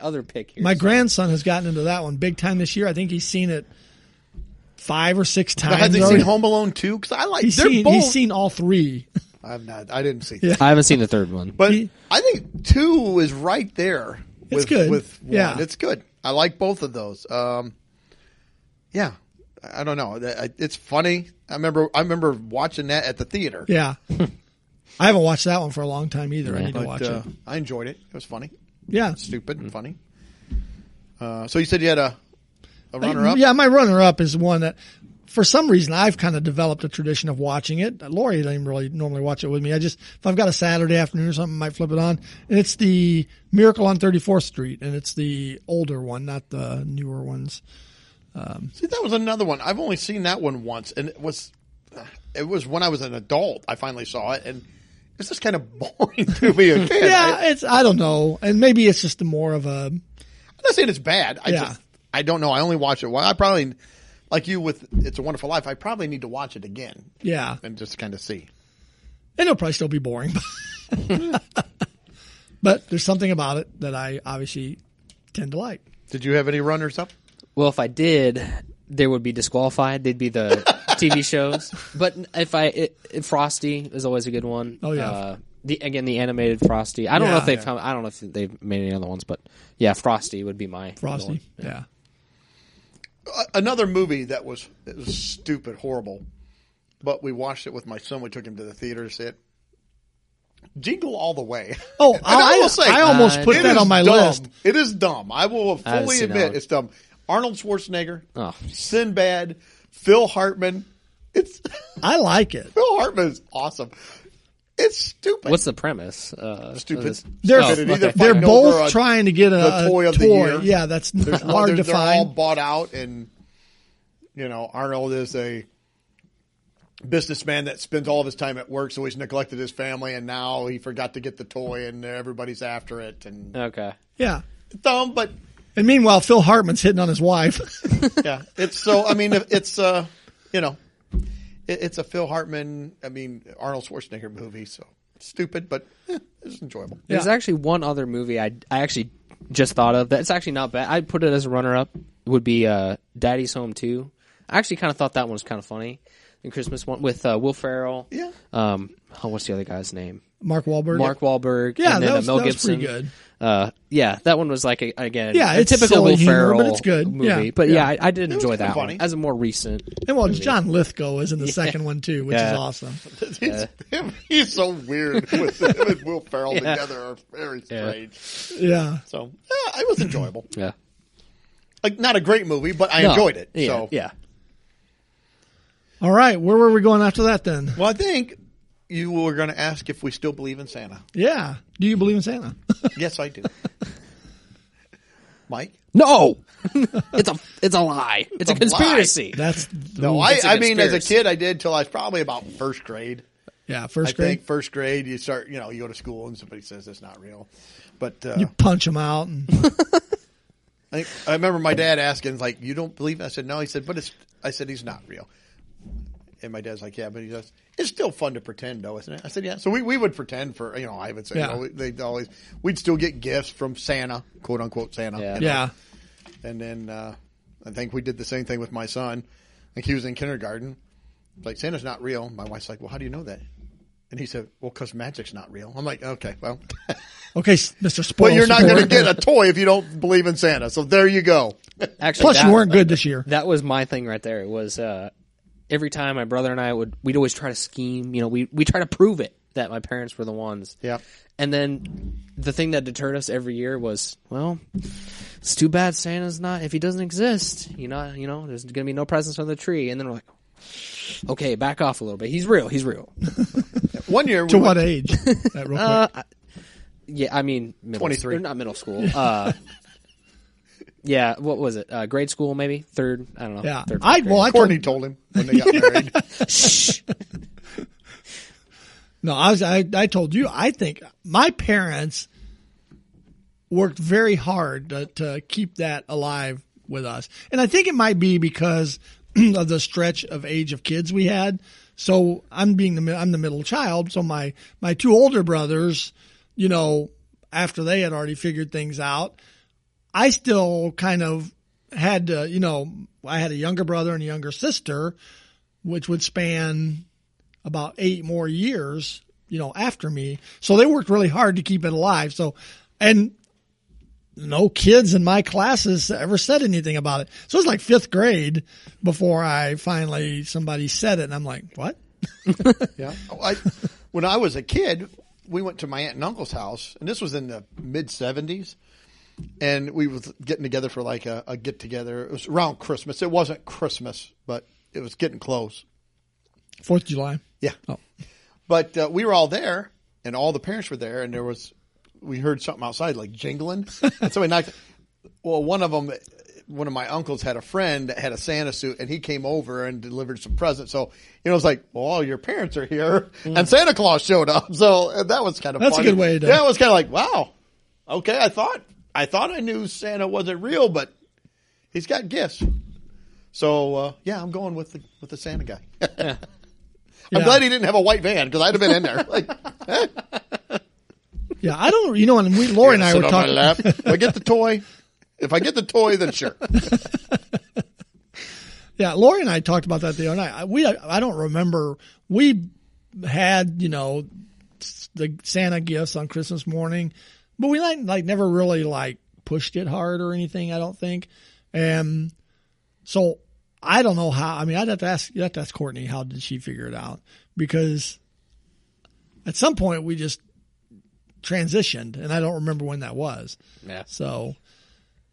other pick here. My grandson has gotten into that one big time this year. I think he's seen it 5 or 6 times. Has he seen Home Alone 2? Because I like he's seen all 3. I've not. I didn't see. Yeah. I haven't seen the third one, But I think 2 is right there. It's good. With 1. Yeah. It's good. I like both of those. Yeah. I don't know. It's funny. I remember watching that at the theater. Yeah. I haven't watched that one for a long time either. I need to But watch it. I enjoyed it. It was funny. Yeah. Stupid and funny. So you said you had a runner-up? Yeah, my runner-up is one that, for some reason, I've kind of developed a tradition of watching it. Lori doesn't really normally watch it with me. If I've got a Saturday afternoon or something, I might flip it on. And it's the Miracle on 34th Street, and it's the older one, not the newer ones. See, that was another one. I've only seen that one once, and it was when I was an adult. I finally saw it, and it's just kind of boring to be a kid. Yeah, I don't know, and maybe it's just more of a. I'm not saying it's bad. I don't know. I only watch it. Well, I probably, like you with It's a Wonderful Life, I probably need to watch it again. Yeah, and just kind of see. And it'll probably still be boring, but there's something about it that I obviously tend to like. Did you have any runners up? Well, if I did, they would be disqualified. They'd be the TV shows. But if Frosty is always a good one. Oh yeah, The animated Frosty. I don't know if they've Yeah. I don't know if they've made any other ones, but yeah, Frosty would be my Frosty. one. Yeah. Another movie that was stupid, horrible, but we watched it with my son. We took him to the theater to see it. Jingle All the Way. Oh, And I will say, I almost put it that is on my dumb. list. It is dumb. I will I haven't fully seen that admit one. it's dumb. Arnold Schwarzenegger, Oh. Sinbad, Phil Hartman. It's I like it. Phil Hartman is awesome. It's stupid. What's the premise? Stupid? They're Stupid. Either they're fighting both over trying to get the a toy of the toy. year. Yeah, that's There's one- hard to they're all find. bought out, and Arnold is a businessman that spends all of his time at work, so he's neglected his family, and now he forgot to get the toy, and everybody's after it. And Okay. Yeah. dumb, but And meanwhile, Phil Hartman's hitting on his wife. yeah, it's so. I mean, it's it's a Phil Hartman. I mean, Arnold Schwarzenegger movie. So stupid, but it's enjoyable. There's actually one other movie I actually just thought of that's actually not bad. I'd put it as a runner-up. It would be Daddy's Home 2. I actually kind of thought that one was kind of funny. The Christmas one with Will Ferrell. Yeah. What's the other guy's name? Mark Wahlberg. Mark Wahlberg. Yeah, and then that was Mel pretty Gibson. good. Yeah, that one was like again, Yeah, a it's typical silly Will humor, Ferrell but it's good. movie. Yeah. But Yeah. I did enjoy was that funny. one as a more recent. And well, movie. John Lithgow is in the second one too, which Yeah. is awesome. He's so weird with him and Will Ferrell together are very strange. Yeah. So it was enjoyable. Yeah. Like not a great movie, but I No. enjoyed it. Yeah. So Yeah. All right, where were we going after that then? well, I think you were going to ask if we still believe in Santa. Yeah. Do you believe in Santa? Yes, I do. Mike? No, it's a lie. It's a conspiracy. That's No, It's a I mean, as a conspiracy. kid, I did till I was probably about first grade. yeah. First I grade, think first grade, you start, you go to school and somebody says it's not real. But you punch him out. And I remember my dad asking, like, you don't believe it? I said, no. He said, I said, he's not real. And my dad's like, yeah, but he does. It's still fun to pretend, though, isn't it? I said, yeah. So we would pretend for, I would say, Yeah. we'd still get gifts from Santa, quote unquote Santa. Yeah. yeah. And then I think we did the same thing with my son. Like he was in kindergarten. Like, Santa's not real. My wife's like, well, how do you know that? And he said, well, because magic's not real. I'm like, okay, well. Okay, Mr. Spoil. But you're not Sport. going to get a toy if you don't believe in Santa. So there you go. Actually, Plus, you weren't good this year. That was my thing right there. It was every time my brother and I we'd always try to scheme. We try to prove it that my parents were the ones. Yeah. And then the thing that deterred us every year was, well, it's too bad Santa's not. If he doesn't exist, there's going to be no presents under the tree. And then we're like, okay, back off a little bit. He's real. He's real. One year. To what age? That real quick. Yeah, I mean, 23. Not middle school. Yeah, what was it? Grade school, maybe third. I don't know. Yeah. Third, I fourth grade. Courtney told him when they got married. Shh. No, I told you. I think my parents worked very hard to keep that alive with us, and I think it might be because of the stretch of age of kids we had. So I'm the middle child. So my two older brothers, after they had already figured things out, I still kind of had to, I had a younger brother and a younger sister, which would span about 8 more years, after me. So they worked really hard to keep it alive. So, and no kids in my classes ever said anything about it. So it was like 5th grade before somebody said it. And I'm like, what? Yeah. When I was a kid, we went to my aunt and uncle's house, and this was in the mid 70s. And we was getting together for like a get together. It was around Christmas. It wasn't Christmas, but it was getting close. 4th of July. Yeah. Oh. But we were all there, and all the parents were there, and we heard something outside like jingling. And somebody knocked. Well, one of my uncles had a friend that had a Santa suit, and he came over and delivered some presents. So, it was like, well, all your parents are here, and Santa Claus showed up. So that was kind of That's funny. a good way to. Yeah, it was kind of like, wow. Okay, I thought I knew Santa wasn't real, but he's got gifts. So I'm going with the Santa guy. I'm glad he didn't have a white van because I'd have been in there. Like, Yeah, I don't. And Lori and I sit were on talking. my lap. If I get the toy, then sure. Yeah, Lori and I talked about that the other night. I don't remember. We had, the Santa gifts on Christmas morning, but we like never really like pushed it hard or anything. I don't think, and so I don't know how. I mean, you'd have to ask Courtney how did she figure it out, because at some point we just transitioned, and I don't remember when that was. Yeah. So.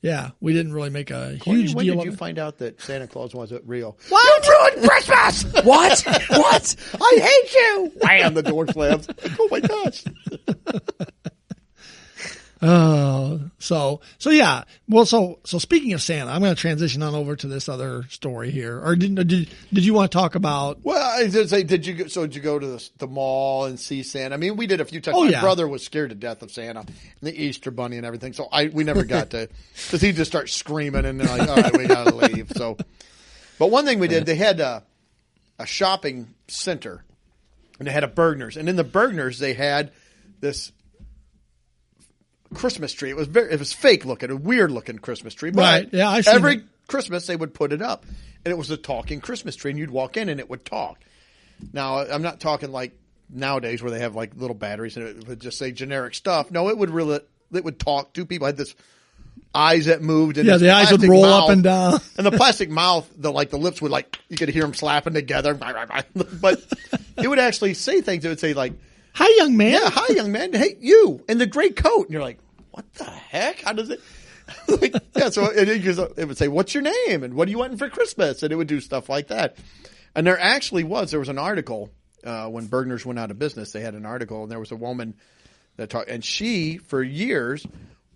Yeah, we didn't really make a Courtney, huge when deal did of you it. find out that Santa Claus wasn't real? What? You ruined Christmas! What? What? I hate you! Wham! The door slams. Oh my gosh! So yeah. Well, so speaking of Santa, I'm going to transition on over to this other story here. Or did you want to talk about? Well, I did say, did you go to the mall and see Santa? I mean, we did a few times. Oh, My yeah. brother was scared to death of Santa and the Easter Bunny and everything, so we never got to, because he'd just start screaming and they're like, all right, we got to leave. So, but one thing we did, they had a shopping center and they had a Bergner's, and in the Bergner's they had this Christmas tree. It was fake looking, a weird looking Christmas tree. But Right. Yeah, I've seen every it. Christmas they would put it up, and it was a talking Christmas tree, and you'd walk in and it would talk. Now, I'm not talking like nowadays where they have like little batteries and it would just say generic stuff. No, it would talk to people. It had this eyes that moved, and Yeah, this the eyes would plastic roll mouth, up and down. and the plastic mouth, the lips would you could hear them slapping together. But it would actually say things. It would say like, Hi, young man. yeah, hi, young man. Hey, you in the gray coat. And you're like, what the heck? How does it? So it would say, what's your name? And what are you wanting for Christmas? And it would do stuff like that. And there was an article when Bergner's went out of business. They had an article, and there was a woman that talked, and she, for years,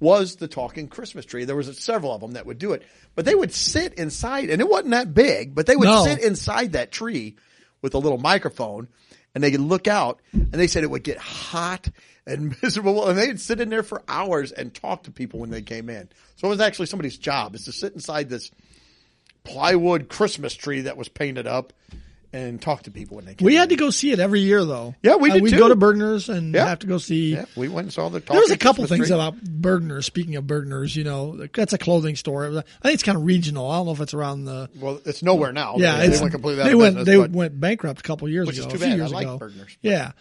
was the talking Christmas tree. There was several of them that would do it. But they would sit inside, and it wasn't that big, but they would sit inside that tree with a little microphone, and they could look out, and they said it would get hot and miserable, and they'd sit in there for hours and talk to people when they came in. So it was actually somebody's job, is to sit inside this plywood Christmas tree that was painted up and talk to people when they came in. We had to go see it every year, though. Yeah, we did We'd too. go to Bergner's and Yeah. have to go see. Yeah, we went and saw the talking There was a couple Christmas things tree. about Bergner's. Speaking of Bergner's, that's a clothing store. I think it's kind of regional. I don't know if it's around the. Well, it's nowhere now. Yeah, they went completely out they of went. business. They but went bankrupt a couple years which ago. is too a few bad. years I like ago. Bergner's. Yeah,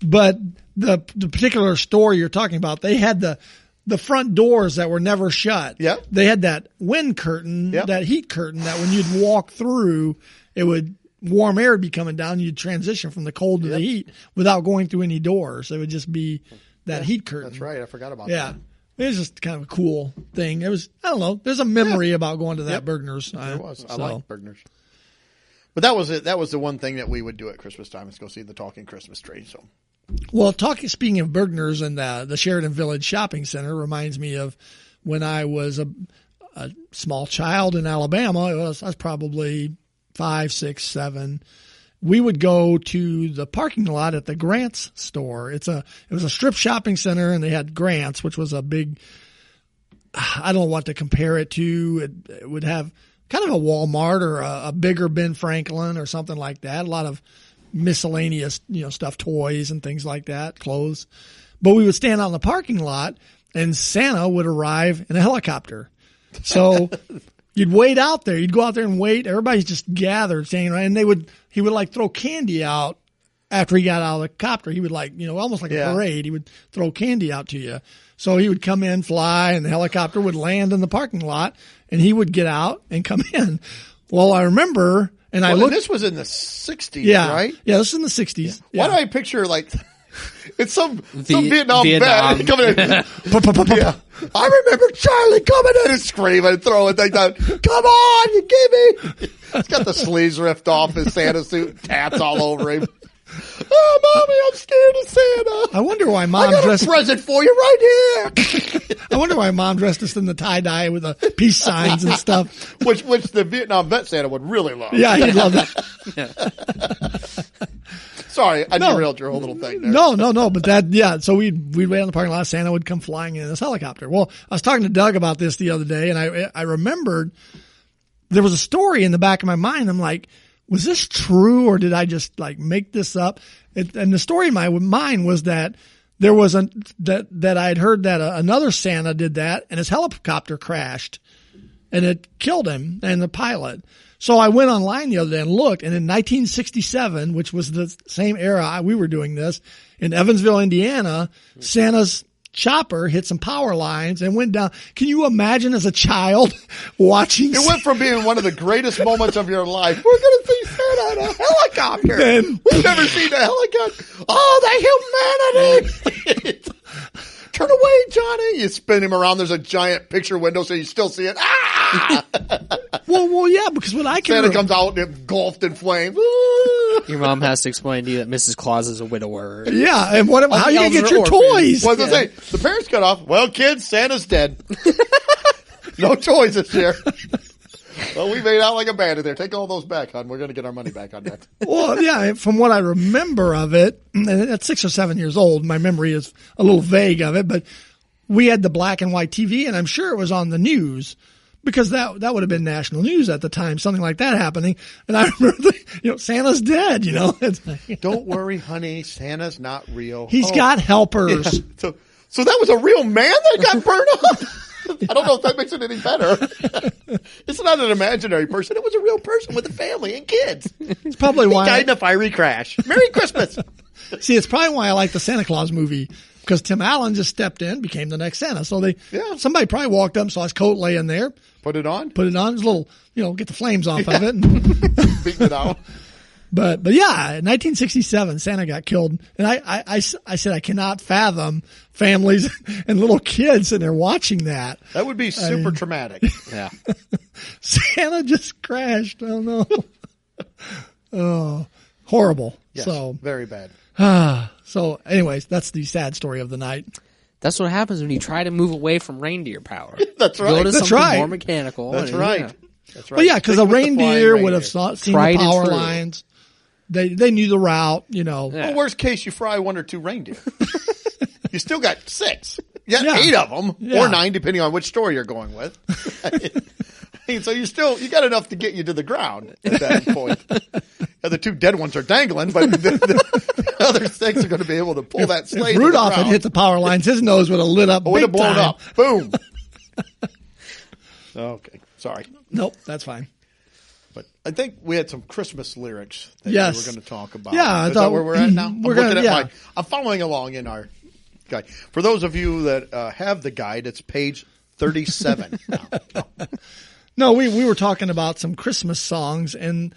but the particular store you're talking about, they had the front doors that were never shut. Yep. They had that wind curtain, Yep. that heat curtain that when you'd walk through, it would. Warm air would be coming down. You'd transition from the cold to the heat without going through any doors. It would just be that heat curtain. That's right. I forgot about Yeah. that. It was just kind of a cool thing. It was, I don't know. There's a memory about going to that Yep. Bergner's. There was. I So, like Bergner's. But that was it. That was the one thing that we would do at Christmas time, is go see the talking Christmas tree. So well, speaking of Bergner's and the Sheridan Village Shopping Center reminds me of when I was a small child in Alabama. I was probably 5, 6, 7. We would go to the parking lot at the Grant's store. It was a strip shopping center, and they had Grant's, which was a big, I don't know what to compare it to. It would have kind of a Walmart or a bigger Ben Franklin or something like that. A lot of miscellaneous, stuff, toys and things like that, clothes. But we would stand out in the parking lot, and Santa would arrive in a helicopter. So you'd wait out there. You'd go out there and wait. Everybody's just gathered, standing around, and he would like throw candy out after he got out of the copter. He would almost like a parade. He would throw candy out to you. So he would come in, fly, and the helicopter would land in the parking lot, and he would get out and come in. Well, I remember, and I looked. This was in the 60s, right? Yeah, this is in the 60s. Why do I picture it's some Vietnam vet coming in? Yeah. I remember Charlie coming in and screaming and throwing things out. Come on, you give me. He's got the sleeves ripped off his Santa suit, tats all over him. Oh, Mommy, I'm scared of Santa. I wonder why Mom I got dressed. a present for you right here. I wonder why Mom dressed us in the tie dye with the peace signs and stuff. which the Vietnam vet Santa would really love. Yeah, he'd love that. Sorry, I derailed your whole little thing there. No. But so we'd wait on the parking lot. Santa would come flying in this helicopter. Well, I was talking to Doug about this the other day, and I remembered there was a story in the back of my mind. I'm like, was this true, or did I just make this up? And the story in my mind was that there was that I had heard that another Santa did that, and his helicopter crashed, and it killed him and the pilot. So I went online the other day and looked, and in 1967, which was the same era we were doing this, in Evansville, Indiana, Santa's chopper hit some power lines and went down. Can you imagine as a child watching? It went from being one of the greatest moments of your life. We're going to see Santa on a helicopter. We've never seen a helicopter. Oh, the humanity. Turn away, Johnny. You spin him around. There's a giant picture window so you still see it. Ah! Well, yeah, because when I can Santa comes out engulfed in flames. Your mom has to explain to you that Mrs. Claus is a widower. Yeah, and how are you going to get your toys? What was I say? The parents cut off. Well, kids, Santa's dead. No toys this year. Well, we made out like a bandit there. Take all those back, hon. We're going to get our money back on that. Well, yeah, from what I remember of it, and at 6 or 7 years old, my memory is a little vague of it, but we had the black and white TV, and I'm sure it was on the news because that would have been national news at the time, something like that happening. And I remember, Santa's dead, It's like, don't worry, honey. Santa's not real. He's got helpers. Yeah. So that was a real man that got burned up? I don't know if that makes it any better. It's not an imaginary person. It was a real person with a family and kids. It's probably why he died in a fiery crash. Merry Christmas. See, it's probably why I like the Santa Claus movie, because Tim Allen just stepped in, became the next Santa. So somebody probably walked up and saw his coat laying there. Put it on. It's a little, get the flames off of it. Beat it out. But yeah, in 1967, Santa got killed. And I said, I cannot fathom families and little kids and they're watching that. That would be super traumatic. Yeah. Santa just crashed. Oh no. Oh, horrible. Yes, so very bad. So anyways, that's the sad story of the night. That's what happens when you try to move away from reindeer power. That's right. Go to That's something right. more mechanical. That's right. Yeah. That's right. Well, yeah, because a Stick with the reindeer flying would have reindeer. seen Tried the and power true. lines. They knew the route, Yeah. Well, worst case, you fry 1 or 2 reindeer. You still got 6. You got Yeah. 8 of them, Yeah. or 9, depending on which story you're going with. I mean, so you got enough to get you to the ground at that point. The 2 dead ones are dangling, but the other 6 are going to be able to pull that sleigh. If Rudolph had hit the power lines, his nose would have lit up. would have big blown time. up. Boom. Okay, sorry. Nope, that's fine. But I think we had some Christmas lyrics that Yes. we were going to talk about. Yeah, I Is thought that where we're at now? I'm following along in our guide. For those of you that have the guide, it's page 37 now. No, we were talking about some Christmas songs, and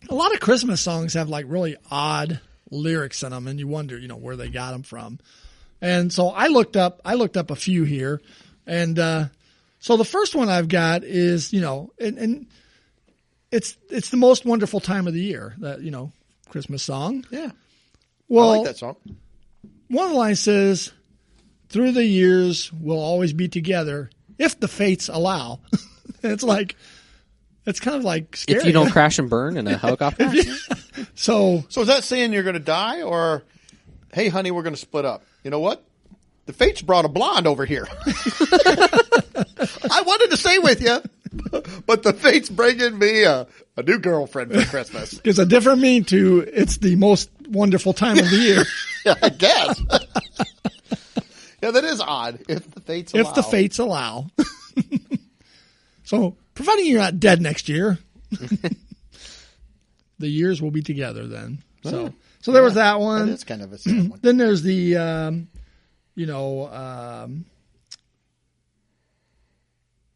a lot of Christmas songs have like really odd lyrics in them, and you wonder, where they got them from. And so I looked up a few here, and so the first one I've got is, and it's the most wonderful time of the year, that Christmas song. Yeah. Well, I like that song. one line says, "Through the years we'll always be together if the fates allow." It's kind of like scary. If you don't crash and burn in a helicopter. So is that saying you're going to die, or, hey, honey, we're going to split up? You know what? The fates brought a blonde over here. I wanted to stay with you, but the fates bringing me a new girlfriend for Christmas. there's a different meaning to it's the most wonderful time of the year. Yeah, I guess. Yeah, that is odd. If the fates allow. If the fates allow. So, providing you're not dead next year, the years will be together then. So there was that one. That is kind of a sad one. Then there's the,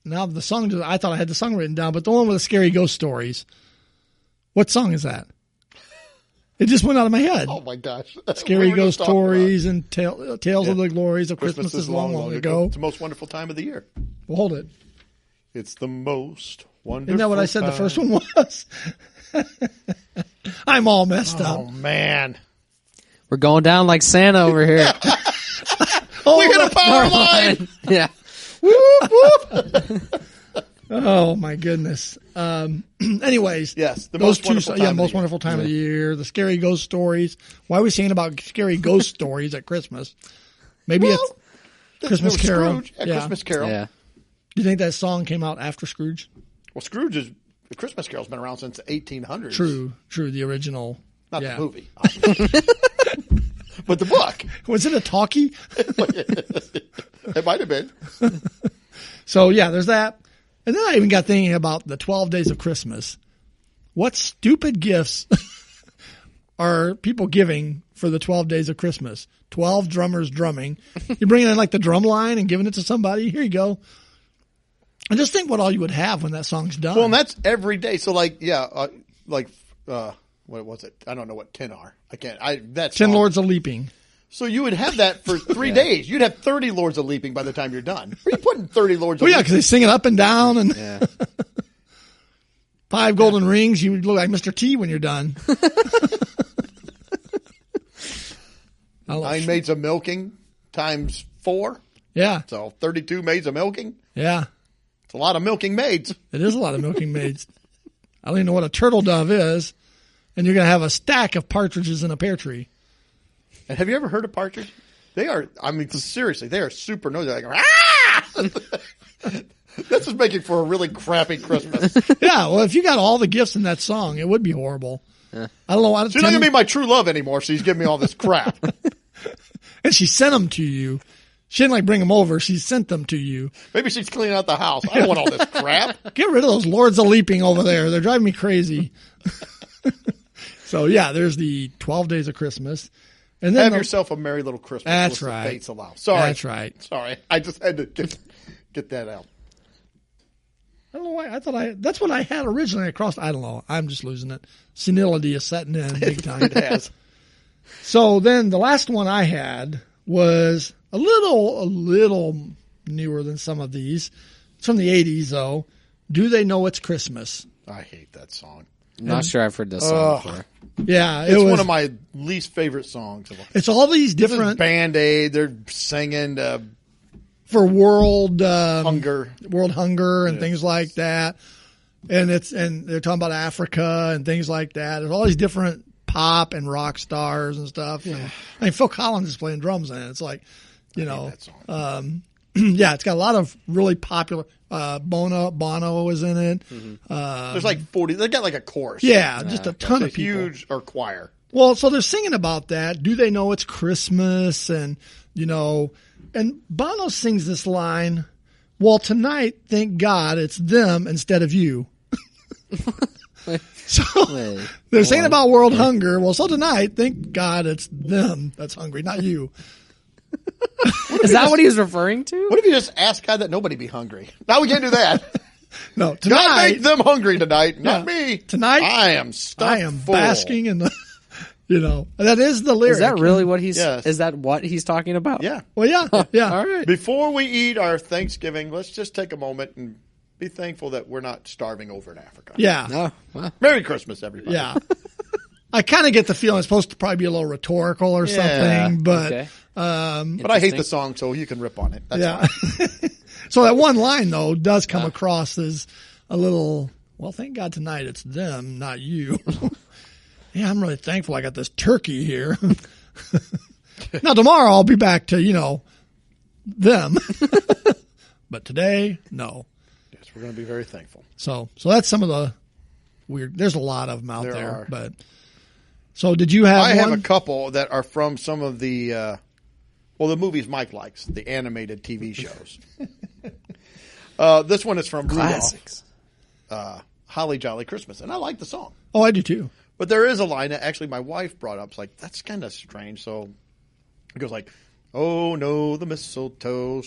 now the song, I thought I had the song written down, but the one with the scary ghost stories. What song is that? It just went out of my head. Oh, my gosh. Scary We were ghost just talking stories and tales of the glories of Christmas is long, long ago. It's the most wonderful time of the year. Well, hold it. It's the most wonderful Isn't that what I said time. the first one was? I'm all messed up. Oh, man. We're going down like Santa over here. We hit a power line. Yeah. Whoop, whoop. Oh my goodness. Anyways, Yes, the those most wonderful time of the most year. wonderful time of the year. The scary ghost stories. Why are we singing about scary ghost stories at Christmas? Maybe it's Christmas There was Carol. Scrooge at Yeah. Christmas Carol. Yeah. Do you think that song came out after Scrooge? Well, the Christmas Carol's been around since the 1800s. True. The original. Not yeah. the movie, obviously. But the book. Was it a talkie? It might have been. So yeah, there's that. And then I even got thinking about the 12 days of Christmas. What stupid gifts are people giving for the 12 days of Christmas? 12 drummers drumming. You're bringing in like the drum line and giving it to somebody. Here you go. And just think what all you would have when that song's done. Well, and that's every day. So what was it? I don't know what 10 are. I can't. That's 10 Lords of Leaping. So you would have that for 3 days. You'd have 30 Lords of Leaping by the time you're done. Where are you putting 30 Lords of Well, yeah, Leaping? because they sing it up and down and Yeah. 5 golden rings. You would look like Mr. T when you're done. 9 maids of milking times 4. Yeah, So 32 maids of milking. yeah. It's a lot of milking maids. It is a lot of milking maids. I don't even know what a turtle dove is. And you're going to have a stack of partridges in a pear tree. And have you ever heard of partridge? They are, I mean, seriously, they are super nosy. Like, ah! This is making for a really crappy Christmas. Yeah, well, if you got all the gifts in that song, it would be horrible. I don't know. She's not going to be my true love anymore, so he's giving me all this crap. And she sent them to you. She didn't like bring them over. She sent them to you. Maybe she's cleaning out the house. I don't want all this crap. Get rid of those Lords of Leaping over there. They're driving me crazy. So, yeah, there's the 12 days of Christmas. And then Have yourself a merry little Christmas. That's Listen, right. Fates allow. Sorry. That's right. Sorry. I just had to get that out. I don't know why. I thought that's what I had originally across. I don't know. I'm just losing it. Senility is setting in big time. It has. So then the last one I had was a little newer than some of these. It's from the 80s, though. Do They Know It's Christmas? I hate that song. Not sure I've heard this song before. Yeah, It's one of my least favorite songs. It's all these This is different Band-Aid. They're singing for world Hunger. and things like that. And they're talking about Africa and things like that. There's all these different pop and rock stars and stuff. Yeah. I mean, Phil Collins is playing drums in it. It's like, That song. yeah, it's got a lot of really popular. Bono is in it. Mm-hmm. There's like 40. They got like a chorus. Yeah, just a ton It's of people. huge or choir. Well, so they're singing about that. Do they know it's Christmas? And, and Bono sings this line, well, tonight, thank God, it's them instead of you. So they're saying about world hunger. Well, so tonight, thank God, it's them that's hungry, not you. Is that what he's referring to? What if you just ask God that nobody be hungry? Now we can't do that. No, God tonight, make them hungry tonight, not me. Tonight, I am stuffed I am full. basking in the, that is the lyric. Is that really what he's? Yes. Is that what he's talking about? Yeah. Well, yeah. All right. Before we eat our Thanksgiving, let's just take a moment and be thankful that we're not starving over in Africa. Yeah. Oh, well. Merry Christmas, everybody. Yeah. I kind of get the feeling it's supposed to probably be a little rhetorical or something, but Okay. But I hate the song, so you can rip on it. That's fine. So that one line though does come across as a little, well, thank God tonight it's them, not you. Yeah, I'm really thankful I got this turkey here. Now tomorrow I'll be back to, them. But today, no. Yes, we're going to be very thankful. So that's some of the weird, there's a lot of them out There there, are. but so did you have I one? have a couple that are from some of the, the movies Mike likes, the animated TV shows. This one is from Classics. Rudolph, Holly Jolly Christmas, and I like the song. Oh, I do too. But there is a line that actually my wife brought up. It's like, that's kind of strange. So it goes like, oh no, the mistletoe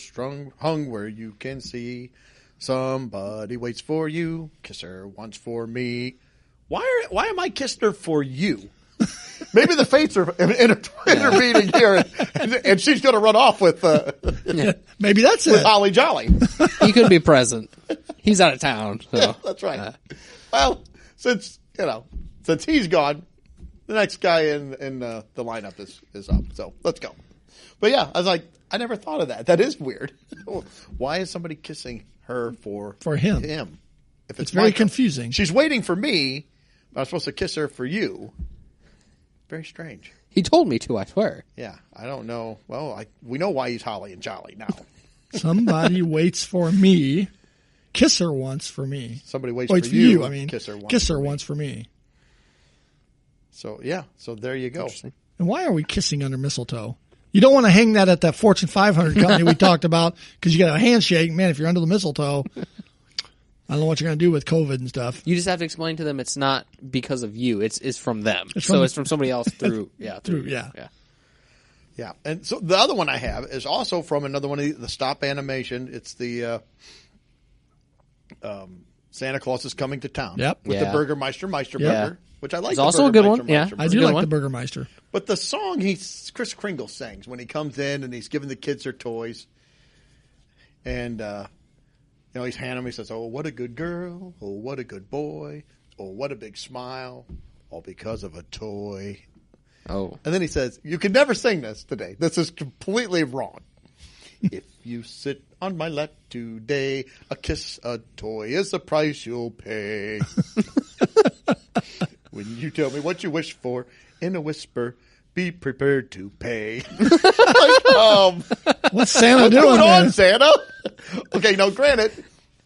hung where you can see. Somebody waits for you. Kiss her once for me. Why am I kissing her for you? Maybe the fates are intervening here, and she's going to run off with Maybe that's with it. Holly Jolly. He could be present. He's out of town. So. That's right. Well, since he's gone, the next guy in the lineup is up. So let's go. But yeah, I was like, I never thought of that. That is weird. Why is somebody kissing her for him? If It's very Michael. confusing. She's waiting for me, but I'm supposed to kiss her for you. Very strange. He told me to, I swear. Yeah, I don't know. Well, we know why he's Holly and Jolly now. Somebody waits for me. Kiss her once for me. Somebody waits Waits for you. I mean, kiss her once. Kiss her for me. once for me. So yeah, so there you go. And why are we kissing under mistletoe? You don't want to hang that at that Fortune 500 company we talked about because you got a handshake. Man, if you're under the mistletoe, I don't know what you're going to do with COVID and stuff. You just have to explain to them it's not because of you. It's from them. It's from somebody else through. Yeah. Yeah. And so the other one I have is also from another one of the stop animation. It's the Santa Claus is Coming to Town. Yep. With the Burgermeister Burger, which I like. It's also a good one. Yeah. I do like the Burgermeister. But the song Chris Kringle sings when he comes in and he's giving the kids their toys. And, he's handing them. He says, "Oh, what a good girl. Oh, what a good boy. Oh, what a big smile. All because of a toy." Oh. And then he says, "You can never sing this today. This is completely wrong. If you sit on my lap today, a kiss, a toy is the price you'll pay. When you tell me what you wish for in a whisper, be prepared to pay." What's Santa what's doing going on, there? Santa? Okay, now granted,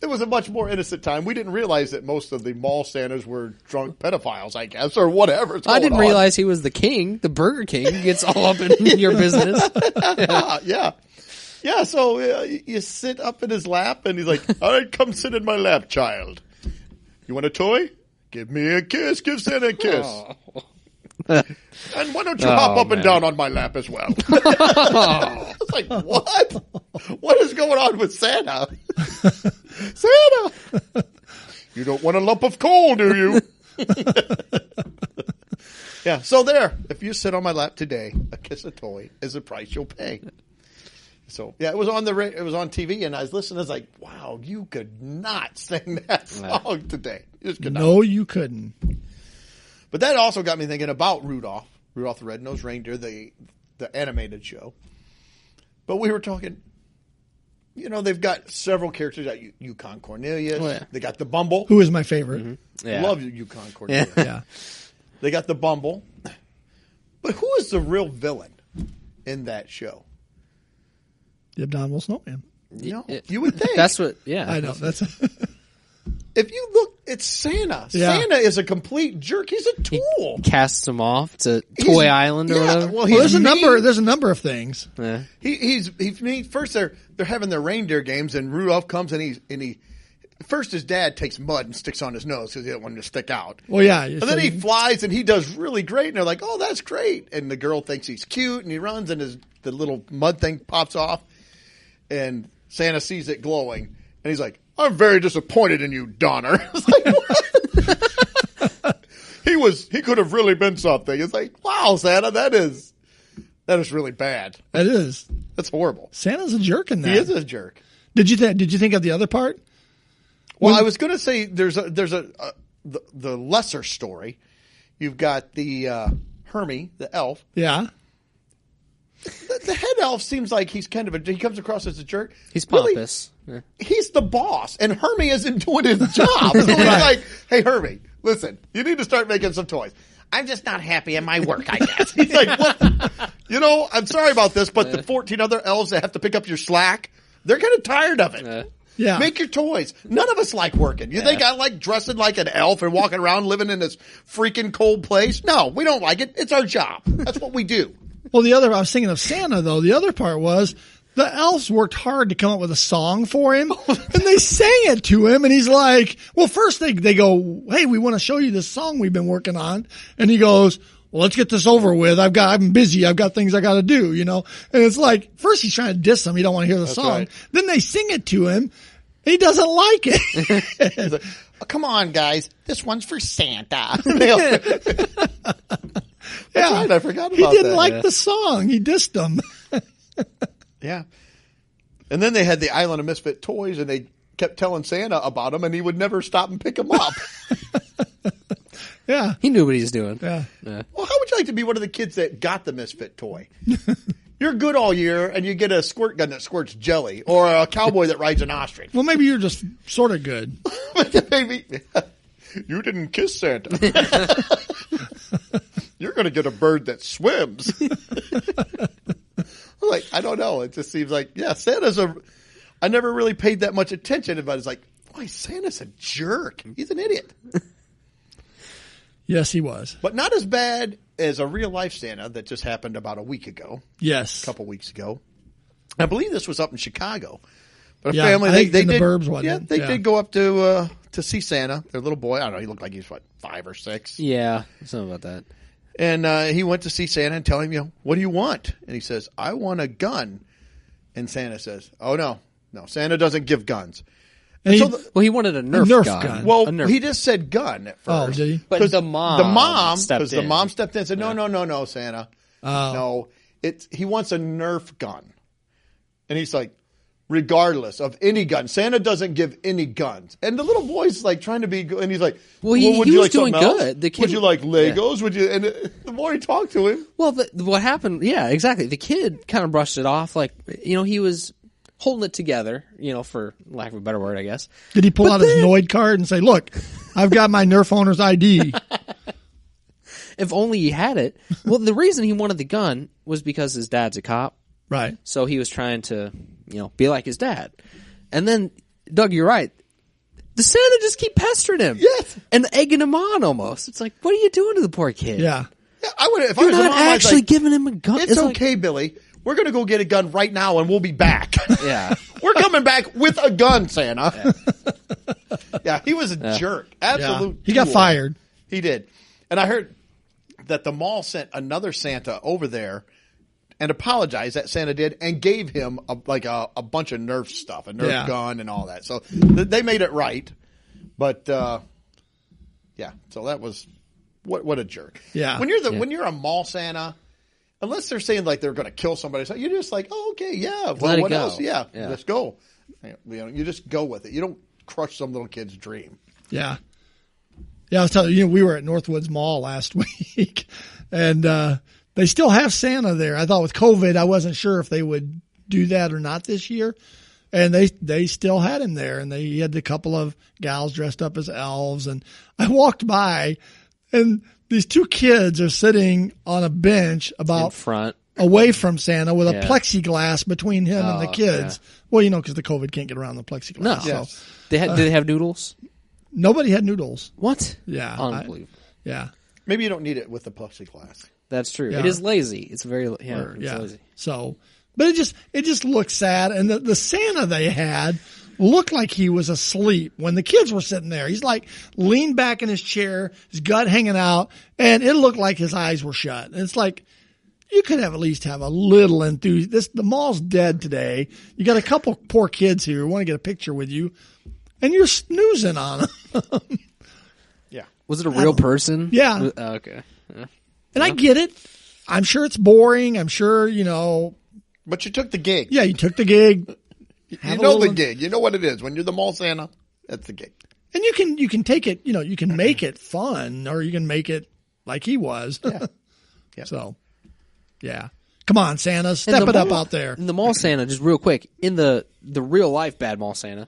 it was a much more innocent time. We didn't realize that most of the mall Santas were drunk pedophiles, I guess, or whatever. I didn't realize he was the king, the Burger King. He gets all up in your business. Yeah. Yeah, so you sit up in his lap, and he's like, "All right, come sit in my lap, child. You want a toy? Give me a kiss. Give Santa a kiss. And why don't you hop up and down on my lap as well?" It's like, what? What is going on with Santa? Santa! You don't want a lump of coal, do you? Yeah, so there. If you sit on my lap today, a kiss a toy is the price you'll pay. So yeah, it was on TV, and I was listening. I was like, "Wow, you could not sing that song today. You just could not." No, you couldn't. But that also got me thinking about Rudolph the Red-Nosed Reindeer, the animated show. But we were talking, they've got several characters. Like Yukon Cornelius. Oh, yeah. They got the Bumble. Who is my favorite? Mm-hmm. Yeah. Love Yukon Cornelius. Yeah. They got the Bumble. But who is the real villain in that show? The Abominable Snowman. You would think. That's what, yeah. I know. That's If you look, it's Santa. Yeah. Santa is a complete jerk. He's a tool. Casts him off to Toy Island or whatever. Well, there's a number of things. Yeah. He's first they're having their reindeer games, and Rudolph comes and he first his dad takes mud and sticks on his nose because he didn't want him to stick out. Well, yeah. And then he flies and he does really great, and they're like, "Oh, that's great!" And the girl thinks he's cute, and he runs, and the little mud thing pops off, and Santa sees it glowing, and he's like, "I'm very disappointed in you, Donner." It's like, what? He could have really been something. It's like, wow, Santa, that is really bad. It is. That's horrible. Santa's a jerk in that. He is a jerk. Did you think of the other part? Well, I was going to say there's the lesser story. You've got the Hermie, the elf. Yeah. The head elf seems like he's kind of he comes across as a jerk. He's pompous. Really, he's the boss, and Hermie isn't doing his job. So he's like, "Hey, Hermie, listen, you need to start making some toys." "I'm just not happy in my work, I guess." He's like, "What? I'm sorry about this, but the 14 other elves that have to pick up your slack, they're kind of tired of it. Yeah. Make your toys. None of us like working. You think I like dressing like an elf and walking around living in this freaking cold place? No, we don't like it. It's our job. That's what we do." Well, I was thinking of Santa, though. The other part was the elves worked hard to come up with a song for him, and they sang it to him, and he's like, well, first they go, "Hey, we want to show you this song we've been working on." And he goes, "Well, let's get this over with. I'm busy. I've got things I got to do, And it's like, first he's trying to diss them. He don't want to hear the song. Right. Then they sing it to him. He doesn't like it. He's like, "Oh, come on, guys. This one's for Santa." That's right. I forgot about that. He didn't like the song. He dissed them. Yeah. And then they had the Island of Misfit Toys, and they kept telling Santa about them, and he would never stop and pick them up. Yeah. He knew what he was doing. Yeah. Well, how would you like to be one of the kids that got the Misfit toy? You're good all year, and you get a squirt gun that squirts jelly, or a cowboy that rides an ostrich. Well, maybe you're just sort of good. Maybe you didn't kiss Santa. You're going to get a bird that swims. Like, I don't know. It just seems like, Santa's I never really paid that much attention, but it's like, boy, Santa's a jerk. He's an idiot. Yes, he was. But not as bad as a real life Santa that just happened about a week ago. Yes. A couple weeks ago. I believe this was up in Chicago. But a Yeah, family, I they think in the did, burbs, wasn't yeah, it? they Yeah. did go up to see Santa, their little boy. I don't know, he looked like he was, 5 or 6. Yeah, something about that. And he went to see Santa and tell him, what do you want? And he says, I want a gun. And Santa says, oh, no, Santa doesn't give guns. And he, Well, he wanted a Nerf gun. gun. Well, A Nerf. he just said gun at Oh, first. did he? But the mom stepped because the in. mom stepped in and said, no, Santa. Oh. No, he wants a Nerf gun. And he's like, regardless of any gun. Santa doesn't give any guns. And the little boy's like trying to be good. And he's like, Well, he would you was like doing something else? good. The kid- Would you like Legos? Would you? And the more he talked to him. Well, what happened? Yeah, exactly. The kid kind of brushed it off, like he was holding it together, for lack of a better word, I guess. did he pull out his Noid card and say, look, I've got my Nerf owner's ID? If only he had it. Well, the reason he wanted the gun was because his dad's a cop, Right. so he was trying to, be like his dad. And then, Doug, you're right. The Santa just keep pestering him, Yes. and egging him on almost. It's like, what are you doing to the poor kid? Yeah. Yeah, I would. If I You're was a not mom, I'd actually like, giving him a gun. It's like- okay, Billy. We're going to go get a gun right now and we'll be back. Yeah. We're coming back with a gun, Santa. Yeah, he was a jerk. Absolute. He got tool. fired. He did. And I heard that the mall sent another Santa over there and apologized, that Santa did, and gave him a bunch of Nerf stuff, a Nerf gun and all that. So they made it right. But, yeah, so that was, what a jerk. Yeah. When you're a mall Santa, unless they're saying like they're going to kill somebody, so you're just like, oh, okay, yeah. Well, Let it what go. else? Yeah, Yeah. let's go. You just go with it. You don't crush some little kid's dream. Yeah. Yeah, I was telling you, we were at Northwoods Mall last week, and they still have Santa there. I thought with COVID, I wasn't sure if they would do that or not this year. And they still had him there, and he had a couple of gals dressed up as elves. And I walked by, and these 2 kids are sitting on a bench in about front. away from Santa with a Yeah. plexiglass between him and the Oh, kids. yeah. Well, because the COVID can't get around the plexiglass. No. So Yes. Did they have noodles? nobody had noodles. What? Yeah. Unbelievable. Yeah. Maybe you don't need it with the plexiglass. That's true. Yeah. It is lazy. It's very it's lazy. So, but it just looked sad. And the Santa they had looked like he was asleep when the kids were sitting there. He's like leaned back in his chair, his gut hanging out, and it looked like his eyes were shut. And it's like, you could at least have a little enthusiasm. The mall's dead today. You got a couple poor kids here who want to get a picture with you, and you're snoozing on them. Yeah. Was it a real person? Yeah. Okay. Yeah. And I get it. I'm sure it's boring. I'm sure, But you took the gig. yeah, you took the gig. You Have a know the little- gig. You know what it is. When you're the mall Santa, that's the gig. And you can take it, you can make it fun, or you can make it like he was. Yeah. Yeah. So, yeah. Come on, Santa, And step the it up mall- out there. In the mall Santa, just real quick, in the real life bad mall Santa,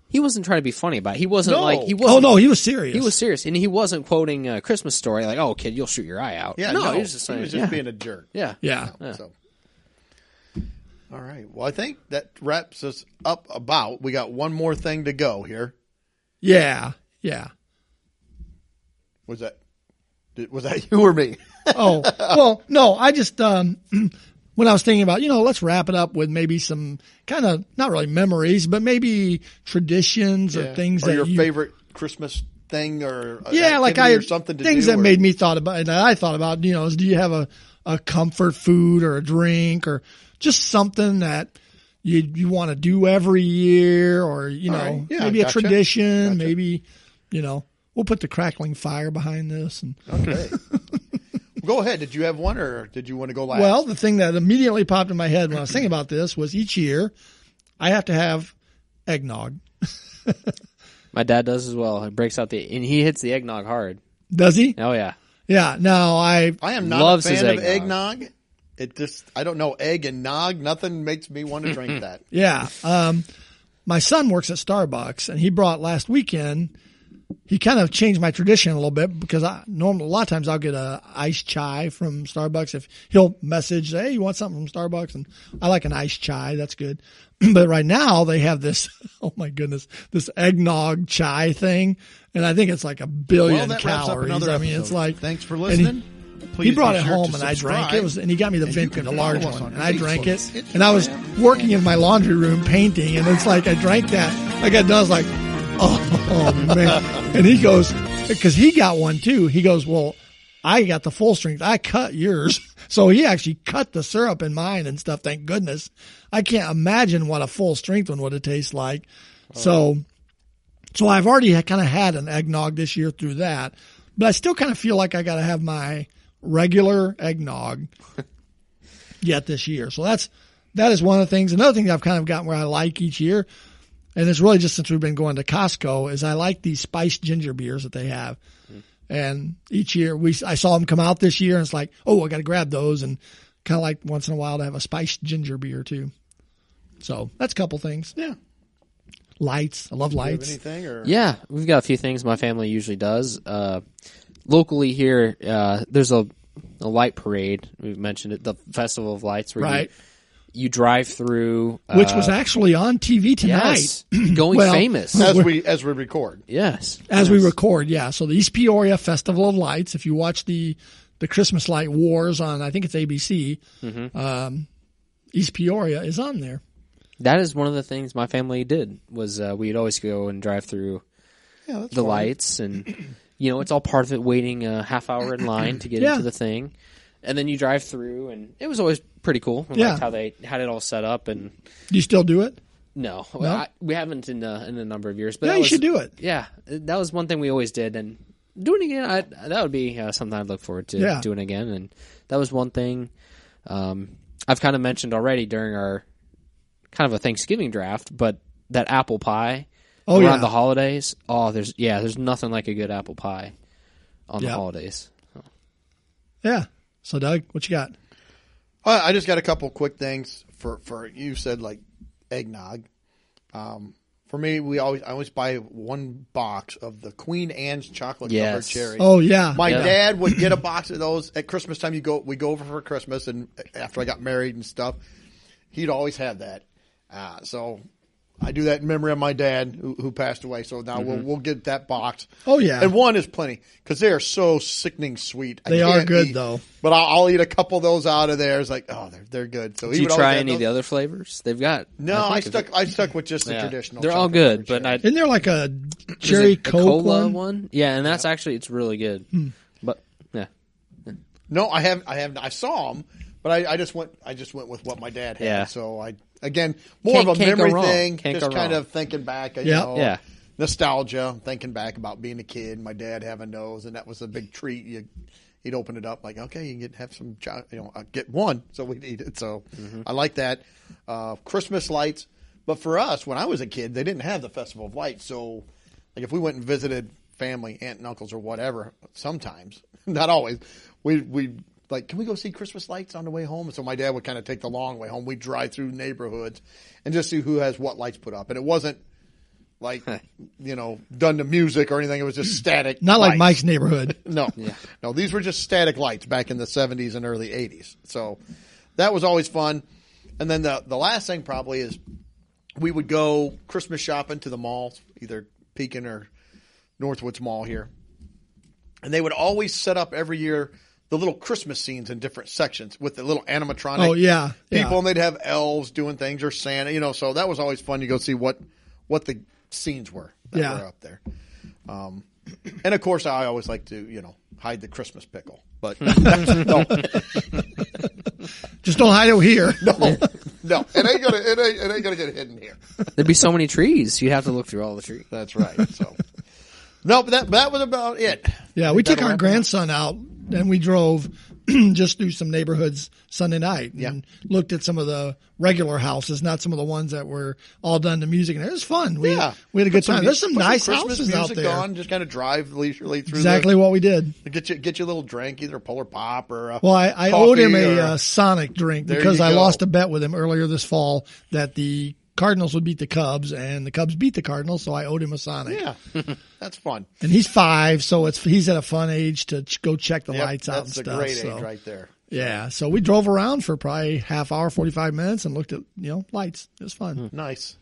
he wasn't trying to be funny about it. He wasn't No. like he Oh wasn't. no, he was serious. He was serious, and he wasn't quoting a Christmas story like, "Oh, kid, you'll shoot your eye out." Yeah. no, he was just saying, yeah, being a jerk. yeah, Yeah. So. All right. Well, I think that wraps us up about. We got one more thing to go here. Yeah. Yeah. Was that you or me? Oh, well, no, I just, when I was thinking about, let's wrap it up with maybe some kind of, not really memories, but maybe traditions or things or that your you, favorite Christmas thing or yeah, like activity I, or something to things do, that or- made me thought about, that I thought about, is do you have a comfort food or a drink or just something that you want to do every year or, right. Yeah, maybe a gotcha. tradition, maybe, we'll put the crackling fire behind this. And Okay. Go ahead. Did you have one or did you want to go last? well, the thing that immediately popped in my head when I was thinking about this was each year I have to have eggnog. My dad does as well. He breaks out and he hits the eggnog hard. Does he? Oh yeah, Yeah. Now I am not loves a his fan of eggnog. eggnog. It just, I don't know, egg and nog, nothing makes me want to drink that. Yeah. My son works at Starbucks and he brought last weekend. He kind of changed my tradition a little bit because a lot of times I'll get a iced chai from Starbucks. If he'll message, hey, you want something from Starbucks? And I like an iced chai. That's good. But right now they have this, oh my goodness, this eggnog chai thing. And I think it's like 1 billion Well, that wraps up calories. another I mean, episode. it's like, Thanks for and listening. Please He brought it home and I drank it. And he got me the Venti, the large one, and I drank it. And I was working in my laundry room painting, and it's like I drank that. I got done. I was like, oh man. And he goes, because he got one too. He goes, well, I got the full strength. I cut yours. So he actually cut the syrup in mine and stuff. Thank goodness. I can't imagine what a full strength one would have tasted like. So I've already kind of had an eggnog this year through that, but I still kind of feel like I got to have my regular eggnog yet this year. So that is one of the things. Another thing that I've kind of gotten where I like each year, and it's really just since we've been going to Costco, is I like these spiced ginger beers that they have. And each year I saw them come out this year, and it's like, oh, I got to grab those, and kind of like once in a while to have a spiced ginger beer too. So that's a couple things. Yeah. Lights. I love lights. Do you have anything? Or? Yeah, we've got a few things my family usually does. Locally here, there's a light parade. We've mentioned it, the Festival of Lights, where you drive through, which was actually on TV tonight. Yes, going famous as we record. Yes, we record. Yeah. So the East Peoria Festival of Lights. If you watch the Christmas Light Wars on, I think it's ABC. East Peoria is on there. That is one of the things my family did. Was we'd always go and drive through the lights, and it's all part of it. Waiting a half hour in line to get into the thing. And then you drive through, and it was always pretty cool. I liked how they had it all set up. And do you still do it? No? We haven't in a number of years. But yeah, you should do it. Yeah, that was one thing we always did, and doing it again, that would be something I'd look forward to doing again. And that was one thing I've kind of mentioned already during our kind of a Thanksgiving draft, but that apple pie around the holidays. Oh, there's nothing like a good apple pie on the holidays. Oh. Yeah. So, Doug, what you got? I just got a couple quick things for you said like eggnog. For me, I always buy one box of the Queen Anne's chocolate covered cherry. Oh yeah, my dad would get a box of those at Christmas time. We go over for Christmas, and after I got married and stuff, he'd always have that. So I do that in memory of my dad who passed away. So now we'll get that box. Oh yeah, and one is plenty because they are so sickening sweet. They are good though. But I'll eat a couple of those out of there. It's like, oh, they're good. So did you try any of the other flavors they've got? No, I stuck with just the traditional. They're all good, but isn't there like a cherry cola one? Yeah, and that's actually it's really good. But yeah, no, I have. I saw them, but I just went with what my dad had. Yeah. So again, more of a memory thing, just kind of thinking back, nostalgia, thinking back about being a kid, my dad having those, and that was a big treat. He'd open it up like, okay, you can have some, get one, so we'd eat it. So I like that. Christmas lights, but for us, when I was a kid, they didn't have the Festival of Lights. So like if we went and visited family, aunt and uncles or whatever, sometimes, not always, we'd like, can we go see Christmas lights on the way home? And so my dad would kind of take the long way home. We'd drive through neighborhoods and just see who has what lights put up. And it wasn't like, done to music or anything. It was just static. Not lights. like Mike's neighborhood. No. No, these were just static lights back in the 70s and early 80s. So that was always fun. And then the last thing probably is we would go Christmas shopping to the malls, either Pekin or Northwoods Mall here. And they would always set up every year the little Christmas scenes in different sections with the little animatronic people, and they'd have elves doing things or Santa, so that was always fun to go see what the scenes were that were up there. And of course, I always like to, hide the Christmas pickle, but no. Just don't hide it here. No, it ain't gonna get hidden here. There'd be so many trees, you'd have to look through all the trees. That's right. So, no, but that was about it. Yeah, we took our grandson out. And we drove just through some neighborhoods Sunday night and looked at some of the regular houses, not some of the ones that were all done to music. And it was fun. We had a good time. There's some nice houses out there. On, just kind of drive leisurely through. Exactly what we did. Get you a little drink, either a Polar Pop or I owed him a Sonic drink because I lost a bet with him earlier this fall that the Cardinals would beat the Cubs, and the Cubs beat the Cardinals, so I owed him a Sonic. Yeah, that's fun. And he's 5, so he's at a fun age to go check the lights out and stuff. That's a great age right there. Yeah, so we drove around for probably half hour, 45 minutes, and looked at lights. It was fun. Nice.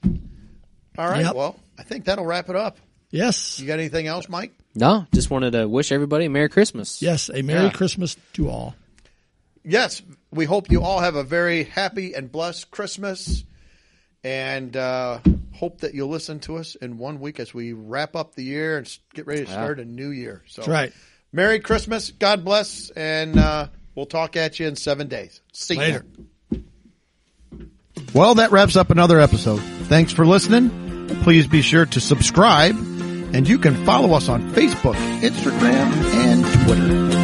All right, well, I think that'll wrap it up. Yes. You got anything else, Mike? No, just wanted to wish everybody a Merry Christmas. Yes, a Merry Christmas to all. Yes, we hope you all have a very happy and blessed Christmas, and hope that you'll listen to us in 1 week as we wrap up the year and get ready to start a new year. So, That's right. Merry Christmas, God bless, and we'll talk at you in 7 days. See you Later. Well, that wraps up another episode. Thanks for listening. Please be sure to subscribe, and you can follow us on Facebook, Instagram, and Twitter.